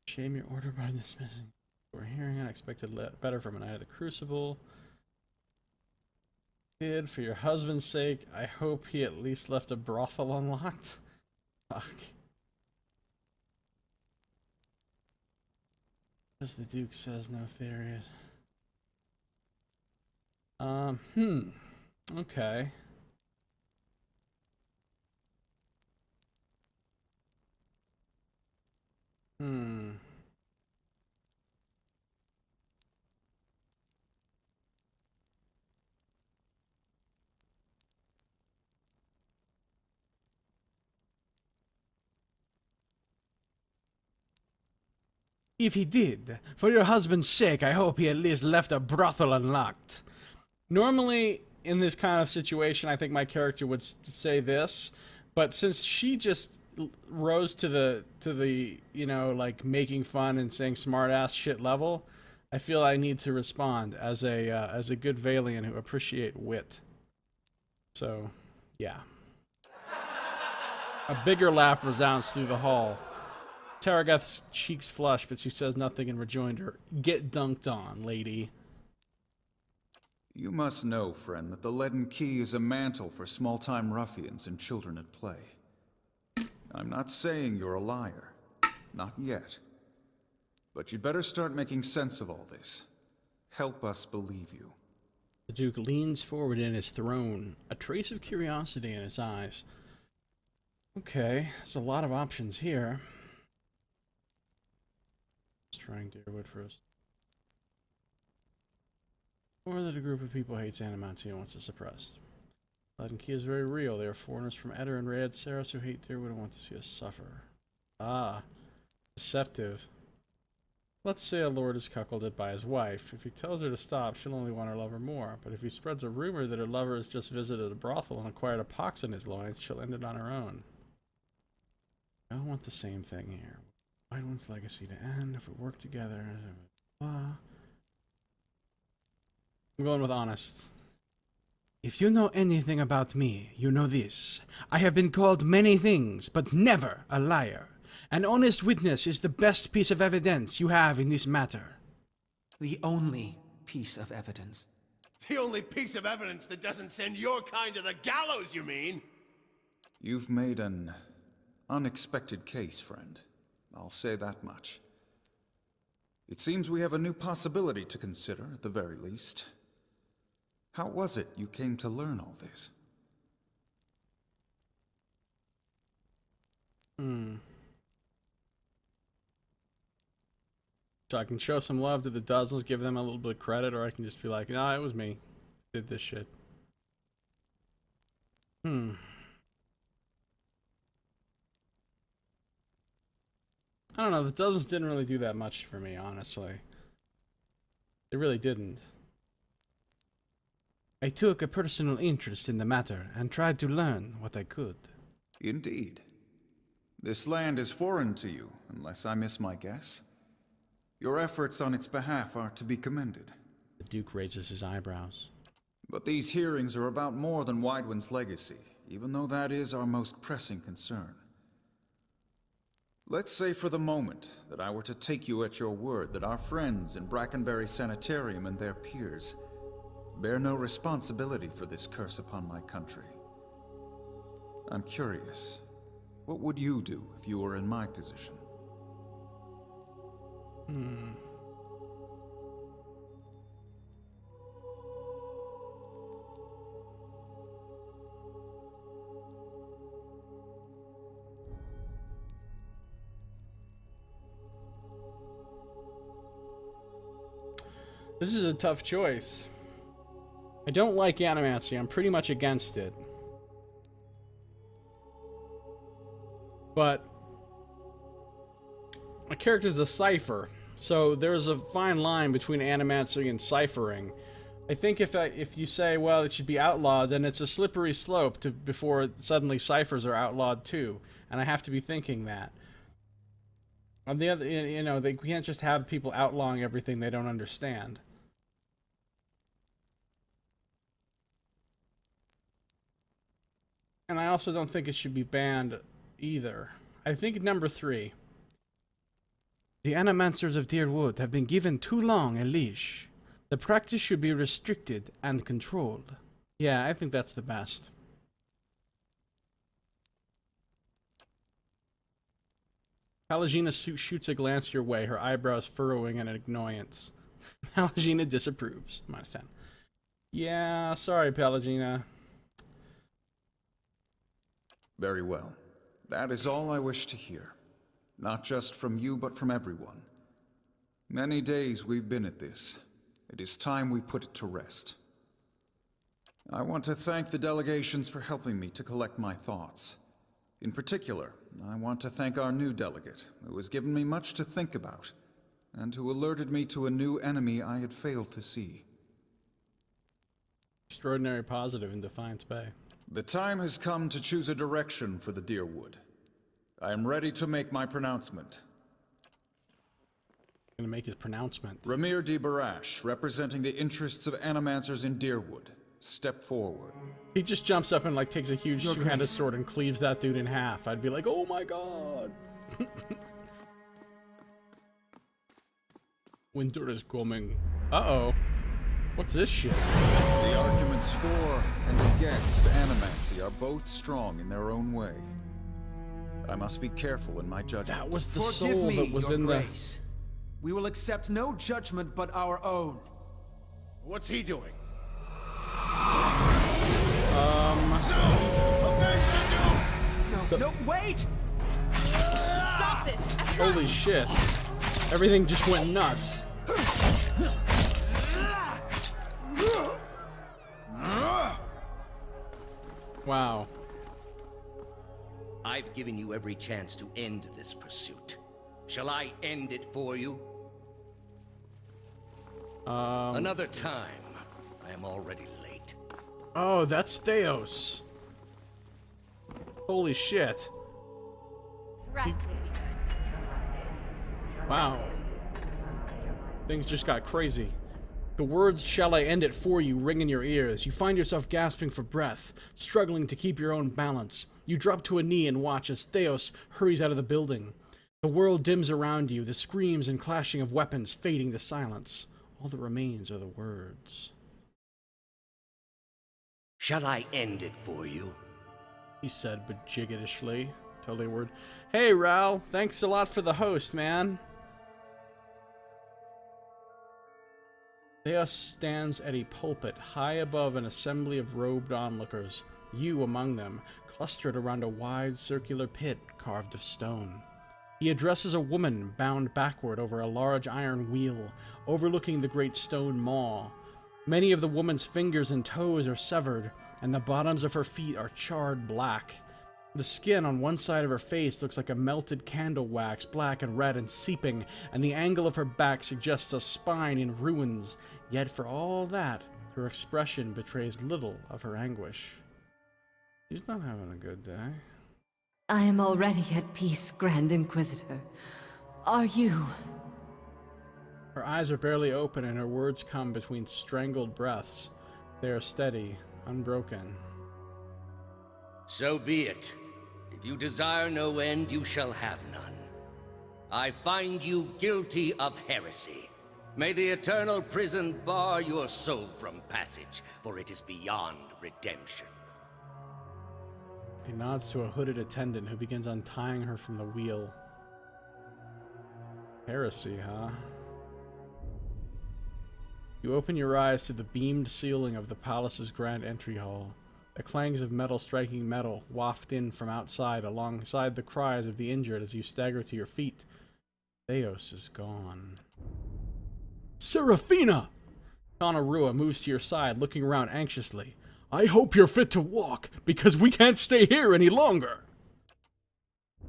Shame your order by dismissing. We're hearing unexpected better from a Night of the Crucible. Kid, for your husband's sake, I hope he at least left a brothel unlocked. Fuck. As the Duke says, no theories. Okay. Hmm. If he did, for your husband's sake, I hope he at least left a brothel unlocked. Normally, in this kind of situation, I think my character would say this, but since she just rose to the you know, like making fun and saying smart ass shit level, I feel I need to respond as a good Valian who appreciate wit. So, yeah. A bigger laugh resounds through the hall. Taragath's cheeks flush, but she says nothing in rejoinder. Get dunked on, lady. You must know, friend, that the Leaden Key is a mantle for small-time ruffians and children at play. I'm not saying you're a liar. Not yet. But you'd better start making sense of all this. Help us believe you. The Duke leans forward in his throne, a trace of curiosity in his eyes. Okay, there's a lot of options here. Destroying Deerwood first. Or that a group of people hates animancy and wants it suppressed. Leaden Key is very real. They are foreigners from Eder and Rayed Saros who hate Deerwood and want to see us suffer. Ah, deceptive. Let's say a lord is cuckolded by his wife. If he tells her to stop, she'll only want her lover more. But if he spreads a rumor that her lover has just visited a brothel and acquired a pox in his loins, she'll end it on her own. I want the same thing here. Icewind's legacy to end if we work together. I'm going with honest. If you know anything about me, you know this. I have been called many things, but never a liar. An honest witness is the best piece of evidence you have in this matter. The only piece of evidence. The only piece of evidence that doesn't send your kind to the gallows, you mean? You've made an unexpected case, friend. I'll say that much. It seems we have a new possibility to consider, at the very least. How was it you came to learn all this? So I can show some love to the dozens, give them a little bit of credit, or I can just be like, nah, it was me. Did this shit. I don't know, the dozens didn't really do that much for me, honestly. They really didn't. I took a personal interest in the matter and tried to learn what I could. Indeed. This land is foreign to you, unless I miss my guess. Your efforts on its behalf are to be commended. The Duke raises his eyebrows. But these hearings are about more than Icewind's legacy, even though that is our most pressing concern. Let's say for the moment that I were to take you at your word that our friends in Brackenbury Sanitarium and their peers bear no responsibility for this curse upon my country. I'm curious, what would you do if you were in my position? This is a tough choice. I don't like animancy. I'm pretty much against it. But my character's a cipher, so there's a fine line between animancy and ciphering. I think if you say, well, it should be outlawed, then it's a slippery slope to before suddenly ciphers are outlawed too, and I have to be thinking that. On the other, you know, they can't just have people outlawing everything they don't understand. And I also don't think it should be banned either. I think number 3. The animancers of Deerwood have been given too long a leash. The practice should be restricted and controlled. Yeah, I think that's the best. Palagina shoots a glance your way, her eyebrows furrowing in annoyance. Palagina disapproves. -10. Yeah, sorry, Palagina. Very well. That is all I wish to hear. Not just from you, but from everyone. Many days we've been at this. It is time we put it to rest. I want to thank the delegations for helping me to collect my thoughts. In particular, I want to thank our new delegate, who has given me much to think about, and who alerted me to a new enemy I had failed to see. Extraordinary positive in Defiance Bay. The time has come to choose a direction for the Deerwood. I am ready to make my pronouncement. Gonna make his pronouncement. Ramir de Barash, representing the interests of animancers in Deerwood, step forward. He just jumps up and like takes a huge two-handed sword and cleaves that dude in half. I'd be like, oh my god. Winter is coming. Uh-oh. What's this shit? The arguments for and against animancy are both strong in their own way. I must be careful in my judgment. That was the Forgive soul me, that was your in grace. We will accept no judgment but our own. What's he doing? No, wait! Stop this! Holy shit. Everything just went nuts. Wow. I've given you every chance to end this pursuit. Shall I end it for you? Another time. I am already late. Oh, that's Theos. Holy shit. Rest would be good. Wow. Things just got crazy. The words, "Shall I end it for you," ring in your ears. You find yourself gasping for breath, struggling to keep your own balance. You drop to a knee and watch as Theos hurries out of the building. The world dims around you, the screams and clashing of weapons fading to silence. All that remains are the words. Shall I end it for you? He said bejiggitishly. Totally a word. Hey, Ral, thanks a lot for the host, man. Theos stands at a pulpit high above an assembly of robed onlookers, you among them, clustered around a wide circular pit carved of stone. He addresses a woman bound backward over a large iron wheel, overlooking the great stone maw. Many of the woman's fingers and toes are severed, and the bottoms of her feet are charred black. The skin on one side of her face looks like a melted candle wax, black and red and seeping, and the angle of her back suggests a spine in ruins. Yet for all that, her expression betrays little of her anguish. She's not having a good day. I am already at peace, Grand Inquisitor. Are you? Her eyes are barely open and her words come between strangled breaths. They are steady, unbroken. So be it. If you desire no end, you shall have none. I find you guilty of heresy. May the eternal prison bar your soul from passage, for it is beyond redemption. He nods to a hooded attendant who begins untying her from the wheel. Heresy, huh? You open your eyes to the beamed ceiling of the palace's grand entry hall. The clangs of metal striking metal waft in from outside alongside the cries of the injured as you stagger to your feet. Theos is gone. Seraphina! Conarua moves to your side, looking around anxiously. I hope you're fit to walk, because we can't stay here any longer!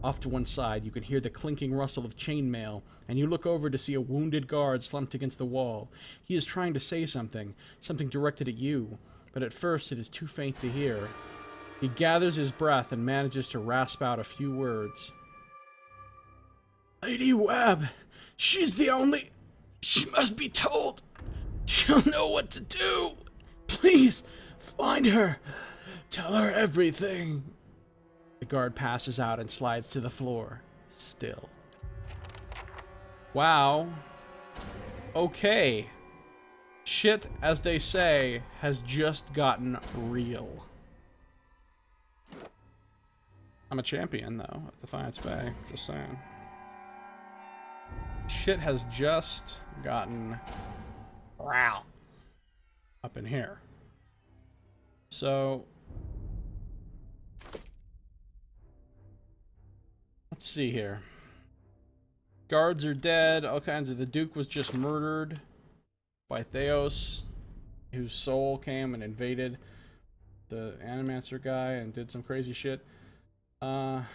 Off to one side, you can hear the clinking rustle of chainmail, and you look over to see a wounded guard slumped against the wall. He is trying to say something directed at you, but at first it is too faint to hear. He gathers his breath and manages to rasp out a few words. Lady Webb, she's the only... She must be told. She'll know what to do. Please, find her. Tell her everything. The guard passes out and slides to the floor, still. Wow. Okay. Shit, as they say, has just gotten real. I'm a champion, though, at Defiance Bay. Just saying. Shit has just gotten real up in here. So... let's see here. guards are dead. All kinds of... The Duke was just murdered by Theos, whose soul came and invaded the Animancer guy and did some crazy shit. In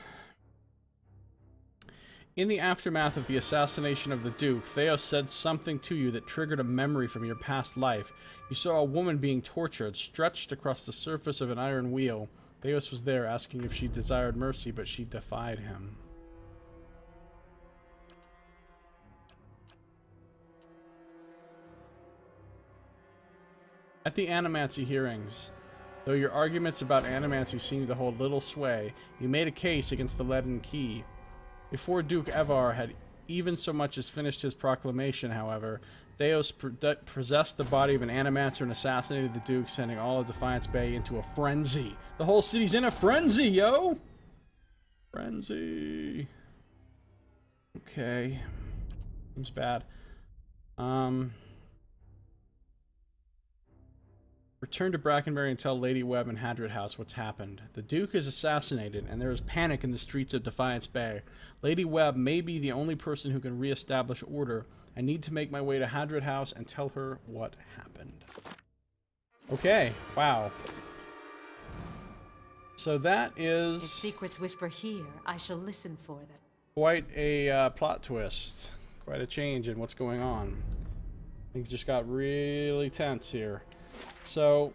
the aftermath of the assassination of the Duke, Theos said something to you that triggered a memory from your past life. You saw a woman being tortured, stretched across the surface of an iron wheel. Theos was there, asking if she desired mercy, but she defied him. At the Animancy hearings, though your arguments about Animancy seemed to hold little sway, you made a case against the Leaden Key. Before Duke Evar had even so much as finished his proclamation, however, Theos possessed the body of an Animancer and assassinated the Duke, sending all of Defiance Bay into a frenzy. The whole city's in a frenzy, yo! Frenzy. Okay. Seems bad. Return to Brackenbury and tell Lady Webb and Hadred House what's happened. The Duke is assassinated, and there is panic in the streets of Defiance Bay. Lady Webb may be the only person who can re-establish order. I need to make my way to Hadred House and tell her what happened. Okay, wow. So that is... If secrets whisper here, I shall listen for them. Quite a plot twist. Quite a change in what's going on. Things just got really tense here. So,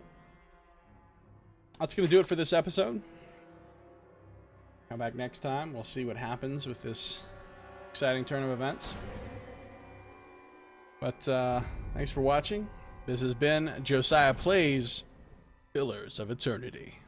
that's going to do it for this episode. Come back next time. We'll see what happens with this exciting turn of events. But, thanks for watching. This has been Josiah Plays Pillars of Eternity.